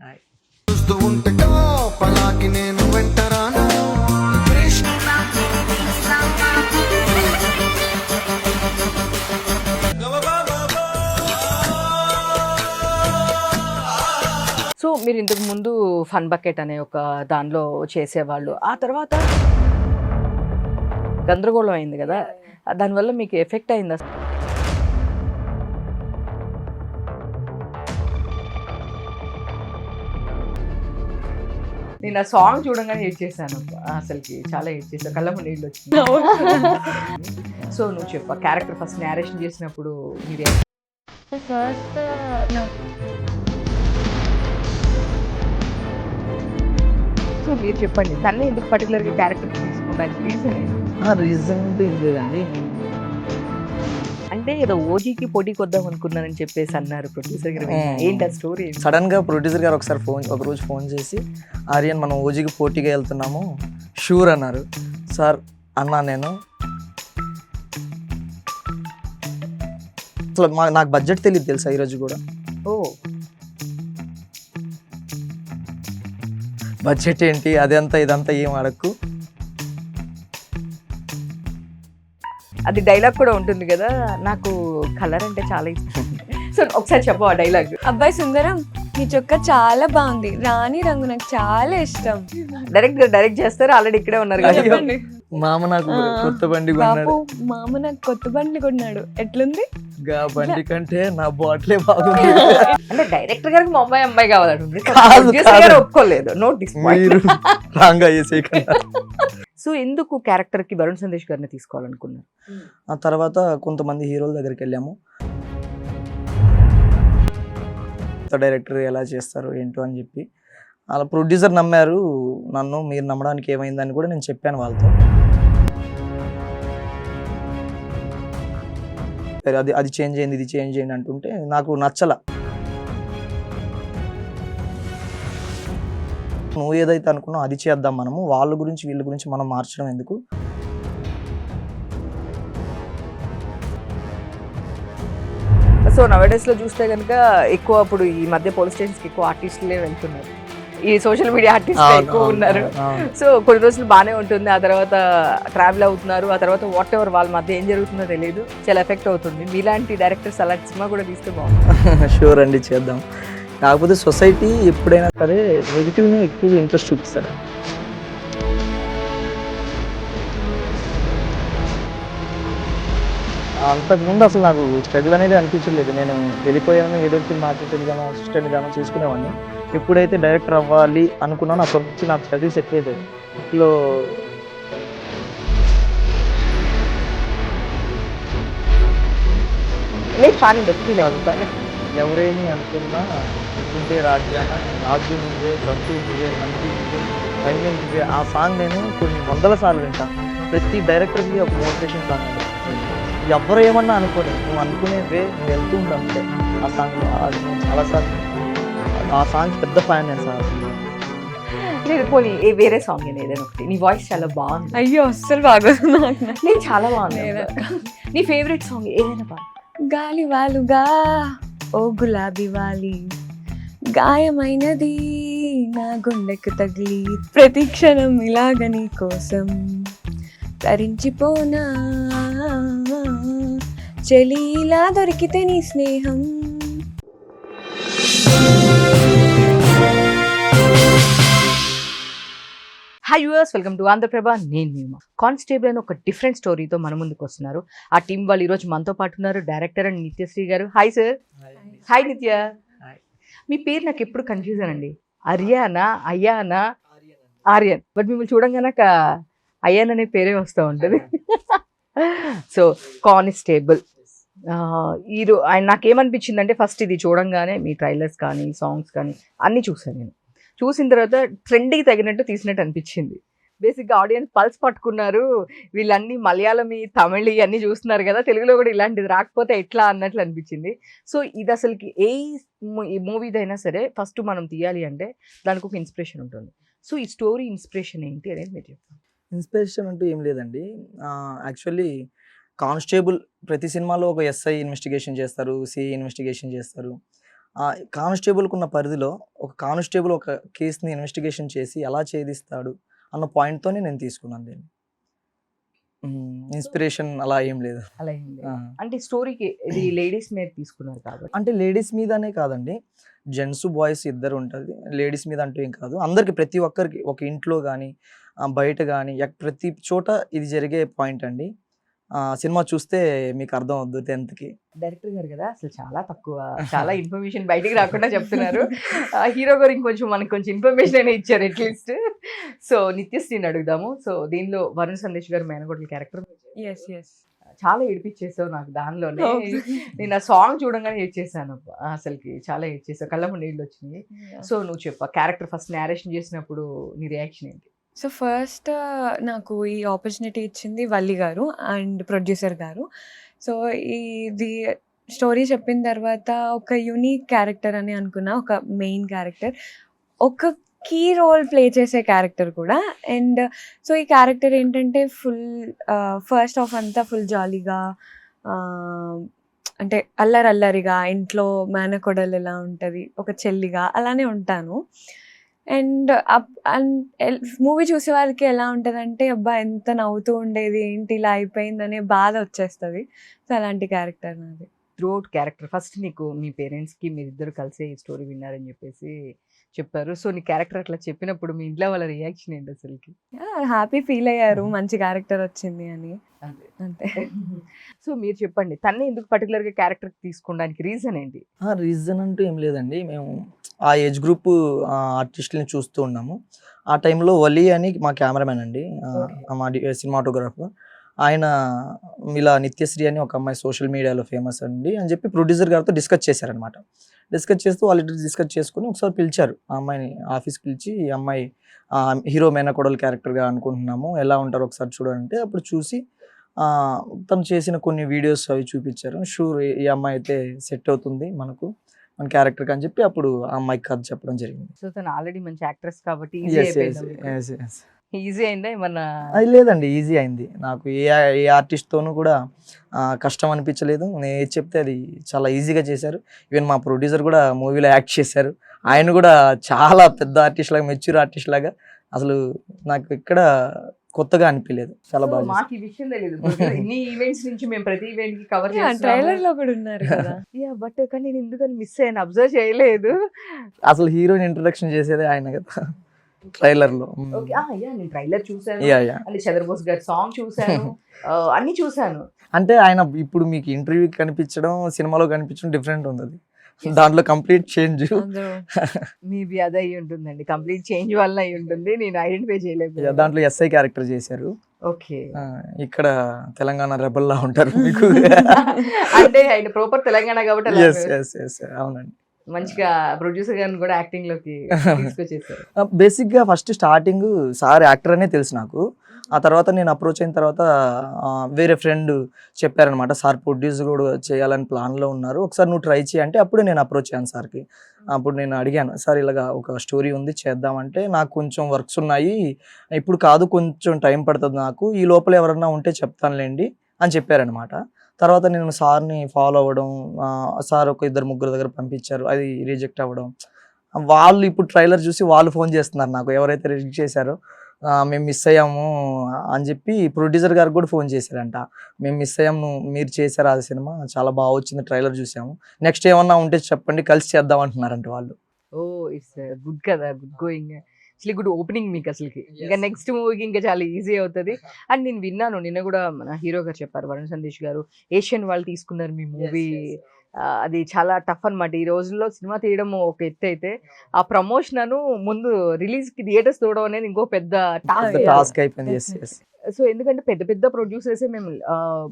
Hi. చూస్తూ ఉంటే పలాకి నేను వెంటరాను సో మీరు ఇంతకు ముందు ఫన్ బకెట్ అనే ఒక దానిలో చేసేవాళ్ళు, ఆ తర్వాత గందరగోళం అయింది కదా, దానివల్ల మీకు ఎఫెక్ట్ అయిందా? నేను ఆ సాంగ్ చూడంగానే ఏడ్ చేశాను, అసలుకి చాలా ఏడ్ చేశాను, కళ్ళము నీళ్ళు వచ్చింది. సో నువ్వు చెప్పు, క్యారెక్టర్ ఫస్ట్ నేరేషన్ చేసినప్పుడు మీరే ఫస్ట్ సో మీరు చెప్పండి, తన్నే ఎందుకు పర్టికులర్గా క్యారెక్టర్ తీసుకున్నాను రీజన్ రీజన్ ఏం లేదండి. అంటే ఏదో ఓజీకి పోటీకి వద్దాం అనుకున్నానని చెప్పేసి అన్నారు ప్రొడ్యూసర్ గారు. ఏంటి ఆ స్టోరీ? సడన్ గా ప్రొడ్యూసర్ గారు ఒకరోజు ఫోన్ చేసి, ఆర్యన్ మనం ఓజీకి పోటీగా వెళ్తున్నాము షూర్ అన్నారు. సార్ అన్నా నేను అసలు నాకు బడ్జెట్ తెలియదు తెలుసా ఈరోజు కూడా. ఓ బడ్జెట్ ఏంటి అదంతా ఇదంతా ఏం అడక్కు. అది డైలాగ్ కూడా ఉంటుంది కదా, నాకు కలర్ అంటే చాలా ఇష్టం. సో ఒకసారి చెప్పు ఆ డైలాగ్. అబ్బాయి సుందరం, నీ చొక్క చాలా బాగుంది, రాణి రంగు నాకు చాలా ఇష్టం. డైరెక్ట్ చేస్తారు, ఆల్రెడీ ఇక్కడే ఉన్నారు కదా. చెప్పండి. మామ నాకు కొత్త బండి బాపు, కొన్నాడు. మామ నాకు కొత్త బండ్లు కొన్నాడు, ఎట్లుంది? గా బండి కంటే నా బాటిలే బాగుంది. అంటే డైరెక్టర్ గారికి మా అమ్మాయి కావాలంటుంది, కాదు, ప్రొడ్యూసర్ గారు ఒప్పుకోలేదు. నో మీరు డిస్పాయింట్. రాంగ్ అయ్యేసే కదా. సో ఎందుకు క్యారెక్టర్ కి వరుణ్ సందేశ్ గారిని తీసుకోవాలనుకున్నారు? ఆ తర్వాత కొంతమంది హీరోల దగ్గరికి వెళ్ళాము, డైరెక్టర్ ఎలా చేస్తారు ఏంటో అని చెప్పి. అలా ప్రొడ్యూసర్ నమ్మారు నన్ను. మీరు నమ్మడానికి ఏమైందని కూడా నేను చెప్పాను వాళ్ళతో. అది చేంజ్ అయింది, ఇది చేంజ్ అయింది అంటుంటే నాకు నచ్చల. నువ్వు ఏదైతే అనుకున్నావు అది చేద్దాం మనము, వాళ్ళ గురించి వీళ్ళ గురించి మనం మార్చడం ఎందుకు. సో నవడేస్ లో చూస్తే కనుక ఎక్కువ అప్పుడు ఈ మధ్య పోలీస్ స్టేషన్స్కి ఎక్కువ ఆర్టిస్టులే వెళ్తున్నారు, ఈ సోషల్ మీడియా ఆర్టిస్టులు ఎక్కువ ఉన్నారు. సో కొన్ని రోజులు బాగానే ఉంటుంది, ఆ తర్వాత ట్రావెల్ అవుతున్నారు, ఆ తర్వాత వాట్ ఎవర్ వాళ్ళ మధ్య ఏం జరుగుతుందో తెలియదు, చాలా ఎఫెక్ట్ అవుతుంది. మీలాంటి డైరెక్టర్స్ అలాంటి సినిమా కూడా తీస్తే బాగుంటుంది. షూర్ అండి, చేద్దాం. కాకపోతే సొసైటీ ఎప్పుడైనా సరే నెగిటివ్ని ఎక్కువ ఇంట్రెస్ట్ చూపిస్తారు. అంతకుముందు అసలు నాకు స్ట్రగుల్ అనేది అనిపించలేదు. నేను వెళ్ళిపోయాను, ఏదో మార్కెటింగ్ గానో అసిస్టెంట్ గానో చేసుకునేవాడిని. ఎప్పుడైతే డైరెక్టర్ అవ్వాలి అనుకున్నానో అప్పటి నుంచి నాకు స్టడీస్ సెట్ అయ్యేది. ఇంట్లో ఎవరేమి అనుకున్నా ఉంటే రాజ్యం నువ్వే, తంతు నువ్వే, నంది నువ్వే, ధైర్యం నువ్వే. ఆ సాంగ్ నేను కొన్ని వందల సార్లు వింటాను. ప్రతి డైరెక్టర్కి ఒక మోటివేషన్ సాంగ్. ఎవరు ఏమన్నా అనుకోని నువ్వు అనుకునేవే నువ్వు వెళ్తూ ఉంటావు అంతే. ఆ సాంగ్లో అది నేను చాలాసార్లు ఆ సాంగ్ పెద్ద ఫ్యాన్ నేను సార్. లేదు పోనీ వేరే సాంగ్ ఏదైనా ఒకటి, నీ వాయిస్ చాలా బాగుంది. అయ్యో అస్సలు బాగోదు నాకు. నేను చాలా బాగుంది. నీ ఫేవరెట్ సాంగ్ ఏదైనా బాగా? గాలి వాలుగా ఓ గులాబీ వాలి, గాయమైనది నా గుండెకు తగిలి, ప్రతి క్షణం ఇలాగ నీ కోసం తరించిపోనా, చెలి ఇలా దొరికితే నీ స్నేహం. Hi viewers, welcome to Andhra Prabha. నేను మీమా. కానిస్టేబుల్ అని ఒక డిఫరెంట్ స్టోరీతో మన ముందుకు వస్తున్నారు. ఆ టీం వాళ్ళు ఈరోజు మనతో పాటు ఉన్నారు, డైరెక్టర్ అండ్ నిత్యశ్రీ గారు. Hi sir. హాయ్ నిత్య. మీ పేరు నాకు ఎప్పుడు కన్ఫ్యూజన్ అండి, అర్యానా అయ్యానా ఆర్యన్, బట్ మిమ్మల్ని చూడంగా నాకు అయ్యాన్ అనే పేరే వస్తూ ఉంటుంది. సో కానిస్టేబుల్ ఆయన నాకేమనిపించింది అంటే, ఫస్ట్ ఇది చూడంగానే మీ ట్రైలర్స్ కానీ సాంగ్స్ కానీ అన్నీ చూసాను. నేను చూసిన తర్వాత ట్రెండ్కి తగినట్టు తీసినట్టు అనిపించింది. బేసిక్గా ఆడియన్స్ పల్స్ పట్టుకున్నారు, వీళ్ళన్నీ మలయాళం తమిళ్ అన్నీ చూస్తున్నారు కదా, తెలుగులో కూడా ఇలాంటిది రాకపోతే ఎట్లా అన్నట్లు అనిపించింది. సో ఇది అసలుకి ఈ మూవీదైనా సరే ఫస్ట్ మనం తీయాలి అంటే దానికి ఒక ఇన్స్పిరేషన్ ఉంటుంది. సో ఈ స్టోరీ ఇన్స్పిరేషన్ ఏంటి అనేది మీరు చెప్పండి. ఇన్స్పిరేషన్ అంటూ ఏం లేదండి. యాక్చువల్లీ కానిస్టేబుల్ ప్రతి సినిమాలో ఒక ఎస్ఐ ఇన్వెస్టిగేషన్ చేస్తారు, సిఐ ఇన్వెస్టిగేషన్ చేస్తారు. కానిస్టేబుల్కి ఉన్న పరిధిలో ఒక కానిస్టేబుల్ ఒక కేసుని ఇన్వెస్టిగేషన్ చేసి ఎలా ఛేదిస్తాడు అన్న పాయింట్తోనే నేను తీసుకున్నాను దీన్ని. ఇన్స్పిరేషన్ అలా ఏం లేదు. అలా ఏం లేదు. అంటే స్టోరీకి ఇది లేడీస్ మీద తీసుకున్నారు కాబట్టి అంటే లేడీస్ మీదనే కాదండి, జెంట్స్ బాయ్స్ ఇద్దరు ఉంటుంది. లేడీస్ మీద అంటూ ఏం కాదు, అందరికి ప్రతి ఒక్కరికి ఒక ఇంట్లో కానీ బయట కానీ ప్రతి చోట ఇది జరిగే పాయింట్ అండి. సినిమా చూస్తే మీకు అర్థం అవుద్దు 10th డైరెక్టర్ గారు కదా అసలు చాలా తక్కువ, చాలా ఇన్ఫర్మేషన్ బయటికి రాకుండా చెప్తున్నారు. హీరో గారు ఇంకొంచెం మనకు కొంచెం ఇన్ఫర్మేషన్ అయినా ఇచ్చారు అట్లీస్ట్. సో నిత్యశ్రీని అడుగుదాము. సో దీనిలో వరుణ్ సందేశ్ గారు మేనకోడల క్యారెక్టర్ చాలా ఏడిపించేసావు నాకు దానిలోనే. నేను ఆ సాంగ్ చూడంగానే ఏడ్చేసాను, అసలుకి చాలా ఏడ్చేసావు, కళ్ళ ముందు నీళ్ళు వచ్చినాయి. సో నువ్వు చెప్పు, క్యారెక్టర్ ఫస్ట్ నేరేషన్ చేసినప్పుడు నీ రియాక్షన్ ఏంటి? సో ఫస్ట్ నాకు ఈ ఆపర్చునిటీ ఇచ్చింది వల్లి గారు అండ్ ప్రొడ్యూసర్ గారు. సో ఇది స్టోరీ చెప్పిన తర్వాత ఒక యూనిక్ క్యారెక్టర్ అని అనుకున్నా, ఒక మెయిన్ క్యారెక్టర్, ఒక కీ రోల్ ప్లే చేసే క్యారెక్టర్ కూడా. అండ్ సో ఈ క్యారెక్టర్ ఏంటంటే ఫస్ట్ హాఫ్ అంతా ఫుల్ జాలీగా, అంటే అల్లరిగా, ఇంట్లో మేనకోడలు ఎలా ఉంటుంది ఒక చెల్లిగా అలానే ఉంటాను. అండ్ మూవీ చూసే వాళ్ళకి ఎలా ఉంటుందంటే అబ్బా ఎంత నవ్వుతూ ఉండేది ఏంటి ఇలా అయిపోయిందనే బాధ వచ్చేస్తుంది. సో అలాంటి క్యారెక్టర్ నాది. త్రూఅవుట్ క్యారెక్టర్ ఫస్ట్ నీకు మీ పేరెంట్స్కి మీరిద్దరు కలిసి ఈ స్టోరీ విన్నారని చెప్పేసి చెప్పారు. సో నీ క్యారెక్టర్ అట్లా చెప్పినప్పుడు మీ ఇంట్లో వాళ్ళ రియాక్షన్ ఏంటి అసలుకి? హ్యాపీ ఫీల్ అయ్యారు, మంచి క్యారెక్టర్ వచ్చింది అని. అంతే. సో మీరు చెప్పండి, తన్నే ఎందుకు పర్టికులర్గా క్యారెక్టర్ తీసుకోవడానికి రీజన్ ఏంటి? రీజన్ అంటూ ఏం లేదండి, మేము ఆ ఏజ్ గ్రూప్ ఆర్టిస్టులని చూస్తూ ఉన్నాము. ఆ టైంలో వలి అని మా కెమెరామెన్ అండి, మా సినిమాటోగ్రాఫర్, ఆయన ఇలా నిత్యశ్రీ అని ఒక అమ్మాయి సోషల్ మీడియాలో ఫేమస్ అండి అని చెప్పి ప్రొడ్యూసర్ గారితో డిస్కస్ చేశారనమాట. డిస్కస్ చేస్తూ వాళ్ళు డిస్కస్ చేసుకుని ఒకసారి పిలిచారు ఆ అమ్మాయిని ఆఫీస్కి పిలిచి, ఈ అమ్మాయి హీరో మేనకోడలు క్యారెక్టర్గా అనుకుంటున్నాము, ఎలా ఉంటారో ఒకసారి చూడాలంటే అప్పుడు చూసి తను చేసిన కొన్ని వీడియోస్ అవి చూపించారు. షూర్ ఈ అమ్మాయి అయితే సెట్ అవుతుంది మన క్యారెక్టర్కి అని చెప్పి అప్పుడు ఆ అమ్మాయికి కథ చెప్పడం జరిగింది. సో తను ఆల్రెడీ మంచి యాక్ట్రెస్ కాబట్టి ఈజీ అయిందా ఏమన్నా? అది లేదండి, ఈజీ అయింది నాకు. ఏ ఆర్టిస్ట్తోనూ కూడా కష్టం అనిపించలేదు. నేను ఏది చెప్తే అది చాలా ఈజీగా చేశారు. ఈవెన్ మా ప్రొడ్యూసర్ కూడా మూవీలో యాక్ట్ చేశారు. ఆయన కూడా చాలా పెద్ద ఆర్టిస్ట్ లాగా, మెచ్యూర్ ఆర్టిస్ట్ లాగా, అసలు నాకు ఇక్కడ కొత్తగా అనిపించలేదు. చాలా బాగా. మాకు ఈ విషయం తెలియదు, ఇన్ని ఈవెంట్స్ నుంచి మేము ప్రతి ఈవెంట్ కి కవర్ చేస్తాం, ట్రైలర్ లో కూడా ఉన్నారు కదా. బట్ కానీ నేను ఎందుకని మిస్ అయ్యాను, అబ్జర్వ్ చేయలేదు. అసలు హీరోయిన్ ఇంట్రొడక్షన్ చేసేదే ఆయన కదా ట్రైలర్ లో. నేను ట్రైలర్ చూసాను, చంద్రబోస్ గారి సాంగ్ చూసాను, అన్ని చూసాను. అంటే ఆయన ఇప్పుడు మీకు ఇంటర్వ్యూ కనిపించడం సినిమాలో కనిపించడం డిఫరెంట్ ఉంది, దాంట్లో కంప్లీట్ చేంజ్. మేబీ అదే అయి ఉంటుందండి, కంప్లీట్ చేంజ్ వల్ల అయి ఉంటుంది, నేను ఐడెంటిఫై చేయలేదు. దాంట్లో ఎస్ఐ క్యారెక్టర్ చేశారు. ఓకే, ఇక్కడ తెలంగాణ రెబల్ లా ఉంటారు మీకు. అంటే ఆయన ప్రాపర్ తెలంగాణ కాబట్టి. అవునండి, మంచిగా ప్రొడ్యూసర్ గారిని కూడా యాక్టింగ్ లోకి తీసుకొచ్చేసారు. బేసిక్ గా ఫస్ట్ స్టార్టింగ్ సార్ యాక్టర్ అనే తెలుసు నాకు. ఆ తర్వాత నేను అప్రోచ్ అయిన తర్వాత వేరే ఫ్రెండ్ చెప్పారనమాట, సార్ ప్రొడ్యూసర్ కూడా చేయాలని ప్లాన్లో ఉన్నారు, ఒకసారి నువ్వు ట్రై చేయంటే అప్పుడు నేను అప్రోచ్ అయ్యాను సార్కి. అప్పుడు నేను అడిగాను, సార్ ఇలాగా ఒక స్టోరీ ఉంది చేద్దామంటే నాకు కొంచెం వర్క్స్ ఉన్నాయి, ఇప్పుడు కాదు కొంచెం టైం పడుతుంది నాకు, ఈ లోపల ఎవరన్నా ఉంటే చెప్తానులేండి అని చెప్పారనమాట. తర్వాత నేను సార్ని ఫాలో అవ్వడం, సార్ ఒక 2-3 దగ్గర పంపించారు, అది రిజెక్ట్ అవ్వడం. వాళ్ళు ఇప్పుడు ట్రైలర్ చూసి వాళ్ళు ఫోన్ చేస్తున్నారు నాకు, ఎవరైతే రిజెక్ట్ చేశారో మేము మిస్ అయ్యాము అని చెప్పి ప్రొడ్యూసర్ గారికి కూడా ఫోన్ చేశారంట, మేము మిస్ అయ్యాము, మీరు చేశారు ఆ సినిమా చాలా బాగా వచ్చింది, ట్రైలర్ చూసాము, నెక్స్ట్ ఏమన్నా ఉంటే చెప్పండి కలిసి చేద్దాం అంటున్నారంట వాళ్ళు. ఓ ఇట్స్ గుడ్ కదా, good going, actually good opening మీకు అసలుకి. ఇంకా నెక్స్ట్ మూవీకి ఇంకా చాలా ఈజీ అవుతుంది. అండ్ నేను విన్నాను, నిన్న కూడా మన హీరో గారు చెప్పారు, వరుణ్ సందేశ్ గారు, ఏషియన్ వాళ్ళు తీసుకున్నారు మీ మూవీ, అది చాలా టఫ్ అనమాట. ఈ రోజుల్లో సినిమా తీయడం ఒక ఎత్తు అయితే, ఆ ప్రమోషన్ ముందు రిలీజ్ కి థియేటర్స్ చూడడం అనేది ఇంకో పెద్ద టాస్క్ అయిపోయింది. సో ఎందుకంటే పెద్ద పెద్ద ప్రొడ్యూసర్సే మేము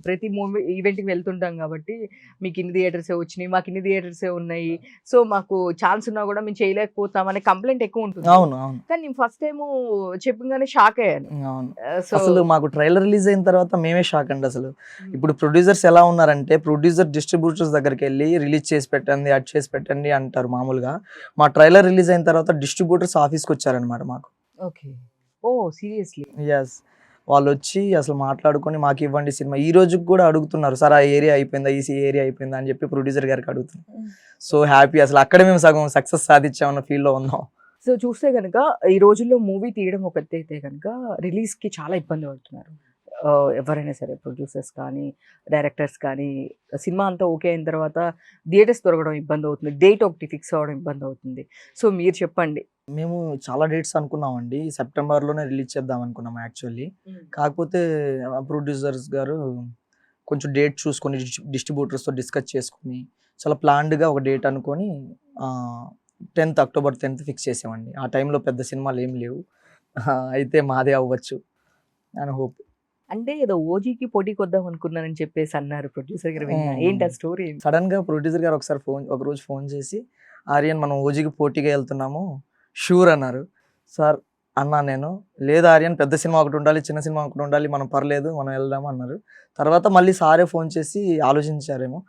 ప్రతి మూవీ ఈవెంట్కి వెళ్తుంటాం కాబట్టి, మీకు ఇన్ని థియేటర్సే వచ్చినాయి, మాకు ఇన్ని థియేటర్సే ఉన్నాయి, సో మాకు ఛాన్స్ ఉన్నా కూడా మేము చేయలేకపోతాం అనే కంప్లైంట్ ఎక్కువ ఉంటుంది. కానీ నేను ఫస్ట్ టైం చెప్పగానే షాక్ అయ్యాను. అసలు మాకు ట్రైలర్ రిలీజ్ అయిన తర్వాత మేమే షాక్ అండి. అసలు ఇప్పుడు ప్రొడ్యూసర్స్ ఎలా ఉన్నారంటే, ప్రొడ్యూసర్ డిస్ట్రిబ్యూటర్స్ దగ్గరికి వెళ్ళి రిలీజ్ చేసి పెట్టండి, అది చేసి పెట్టండి అంటారు మామూలుగా. మా ట్రైలర్ రిలీజ్ అయిన తర్వాత డిస్ట్రిబ్యూటర్స్ ఆఫీస్కి వచ్చారనమాట మాకు. ఓకే, ఓ సీరియస్లీ? ఎస్, వాళ్ళు వచ్చి అసలు మాట్లాడుకొని మాకు ఇవ్వండి సినిమా. ఈ రోజుకి కూడా అడుగుతున్నారు, సార్ ఆ ఏరియా అయిపోయిందా, ఈ ఏరియా అయిపోయిందా అని చెప్పి ప్రొడ్యూసర్ గారికి అడుగుతున్నారు. సో హ్యాపీ, అసలు అక్కడే మేము సగం సక్సెస్ సాధించామన్న ఫీల్లో ఉన్నాం. సో చూస్తే కనుక ఈ రోజుల్లో మూవీ తీయడం ఒక ఎత్తు అయితే కనుక రిలీజ్కి చాలా ఇబ్బంది పడుతున్నారు. ఎవరైనా సరే ప్రొడ్యూసర్స్ కానీ డైరెక్టర్స్ కానీ సినిమా అంతా ఓకే అయిన తర్వాత థియేటర్స్ దొరకడం ఇబ్బంది అవుతుంది, డేట్ ఒకటి ఫిక్స్ అవ్వడం ఇబ్బంది అవుతుంది. సో మీరు చెప్పండి. మేము చాలా డేట్స్ అనుకున్నామండి, సెప్టెంబర్లోనే రిలీజ్ చేద్దాం అనుకున్నాం యాక్చువల్లీ. కాకపోతే ప్రొడ్యూసర్స్ గారు కొంచెం డేట్ చూసుకొని డిస్ట్రిబ్యూటర్స్తో డిస్కస్ చేసుకుని చాలా ప్లాన్డ్గా ఒక డేట్ అనుకొని 10th అక్టోబర్ 10th ఫిక్స్ చేసామండి. ఆ టైంలో పెద్ద సినిమాలు ఏం లేవు, అయితే మాదే అవ్వచ్చు అని హోప్. అంటే ఏదో ఓజీకి పోటీకి వద్దాం అనుకున్నానని చెప్పేసి అన్నారు ప్రొడ్యూసర్ గారు. ఏంటి ఆ స్టోరీ? సడన్గా ప్రొడ్యూసర్ గారు ఒకరోజు ఫోన్ చేసి, ఆర్యన్ మనం ఓజీకి పోటీగా వెళ్తున్నాము షూర్ అన్నారు. సార్ అన్నా నేను, లేదు ఆర్యన్ పెద్ద సినిమా ఒకటి ఉండాలి, చిన్న సినిమా ఒకటి ఉండాలి, మనం పర్లేదు మనం వెళ్దాము అన్నారు. తర్వాత మళ్ళీ సారే ఫోన్ చేసి ఆలోచించారేమో,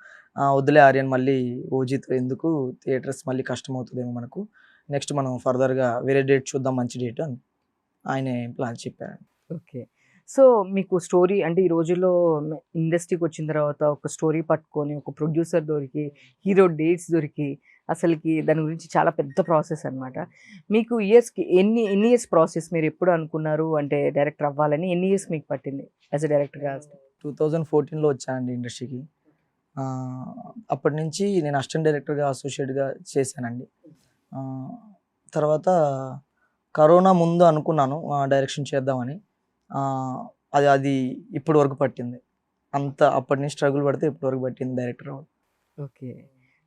వద్దులే ఆర్యన్ మళ్ళీ ఓజీతో ఎందుకు, థియేటర్స్ మళ్ళీ కష్టం అవుతుందేమో మనకు, నెక్స్ట్ మనం ఫర్దర్గా వేరే డేట్ చూద్దాం మంచి డేట్ అని ఆయన ప్లాన్ చెప్పారు. ఓకే. సో మీకు స్టోరీ అంటే ఈ రోజుల్లో ఇండస్ట్రీకి వచ్చిన తర్వాత ఒక స్టోరీ పట్టుకొని ఒక ప్రొడ్యూసర్ దొరికి హీరో డేట్స్ దొరికి అసలుకి దాని గురించి చాలా పెద్ద ప్రాసెస్ అనమాట. మీకు ఇయర్స్కి ఎన్ని ఇయర్స్ ప్రాసెస్, మీరు ఎప్పుడు అనుకున్నారు అంటే డైరెక్టర్ అవ్వాలని, ఎన్ని ఇయర్స్ మీకు పట్టింది యాజ్ ఎ డైరెక్టర్గా? 2014లో వచ్చానండి ఇండస్ట్రీకి. అప్పటి నుంచి నేను అసిస్టెంట్ డైరెక్టర్గా అసోసియేట్గా చేశానండి. తర్వాత కరోనా ముందు అనుకున్నాను డైరెక్షన్ చేద్దామని, అది ఇప్పటి వరకు పట్టింది. అప్పటి నుంచి స్ట్రగుల్ పడితే ఇప్పటి వరకు పట్టింది డైరెక్టర్ అవ్వడం. ఓకే.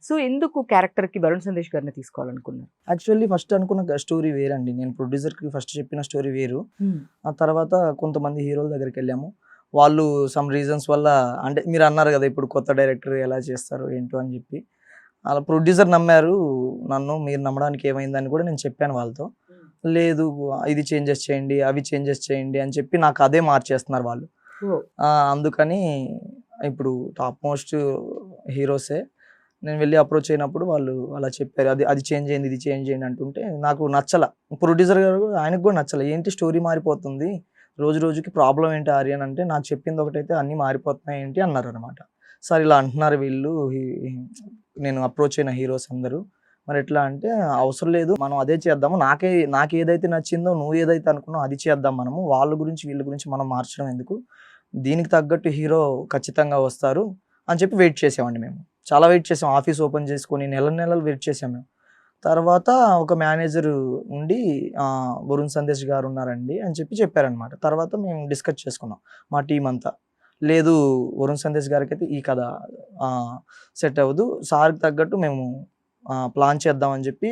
సో ఎందుకు క్యారెక్టర్కి వరుణ్ సందేశ్ గారిని తీసుకోవాలనుకున్నారు? యాక్చువల్లీ ఫస్ట్ అనుకున్న స్టోరీ వేరండి. నేను ప్రొడ్యూసర్కి ఫస్ట్ చెప్పిన స్టోరీ వేరు. ఆ తర్వాత కొంతమంది హీరోల దగ్గరికి వెళ్ళాము, వాళ్ళు సమ్ రీజన్స్ వల్ల, అంటే మీరు అన్నారు కదా ఇప్పుడు కొత్త డైరెక్టర్ ఎలా చేస్తారు ఏంటో అని చెప్పి, అలా ప్రొడ్యూసర్ నమ్మారు నన్ను. మీరు నమ్మడానికి ఏమైందని కూడా నేను చెప్పాను వాళ్ళతో. లేదు ఇది చేంజెస్ చేయండి, అవి చేంజెస్ చేయండి అని చెప్పి నాకు అదే మార్చేస్తున్నారు వాళ్ళు. అందుకని ఇప్పుడు టాప్ మోస్ట్ హీరోసే నేను వెళ్ళి అప్రోచ్ అయినప్పుడు వాళ్ళు అలా చెప్పారు, అది చేంజ్ అయింది, ఇది చేంజ్ చేయండి అంటుంటే నాకు నచ్చల. ప్రొడ్యూసర్ గారు ఆయనకు కూడా నచ్చల, ఏంటి స్టోరీ మారిపోతుంది, రోజు రోజుకి ప్రాబ్లం ఏంటి ఆర్యన్ అంటే, నాకు చెప్పింది ఒకటైతే అన్నీ మారిపోతున్నాయి ఏంటి అన్నారు అనమాట. సార్ ఇలా అంటున్నారు వీళ్ళు, నేను అప్రోచ్ అయిన హీరోస్ అందరూ, మరి ఎట్లా అంటే అవసరం లేదు మనం అదే చేద్దాము, నాకు ఏదైతే నచ్చిందో నువ్వు ఏదైతే అనుకున్నావు అది చేద్దాం మనము, వాళ్ళ గురించి వీళ్ళ గురించి మనం మార్చడం ఎందుకు, దీనికి తగ్గట్టు హీరో ఖచ్చితంగా వస్తారు అని చెప్పి వెయిట్ చేసామండి. మేము చాలా వెయిట్ చేసాం, ఆఫీస్ ఓపెన్ చేసుకొని నెలలు వెయిట్ చేసాం మేము. తర్వాత ఒక మేనేజర్ ఉండి వరుణ్ సందేశ్ గారు ఉన్నారండి అని చెప్పారనమాట. తర్వాత మేము డిస్కస్ చేసుకున్నాం మా టీం అంతా, లేదు వరుణ్ సందేశ్ గారికి అయితే ఈ కథ సెట్ అవ్వదు, సార్కి తగ్గట్టు మేము ప్లాన్ చేద్దామని చెప్పి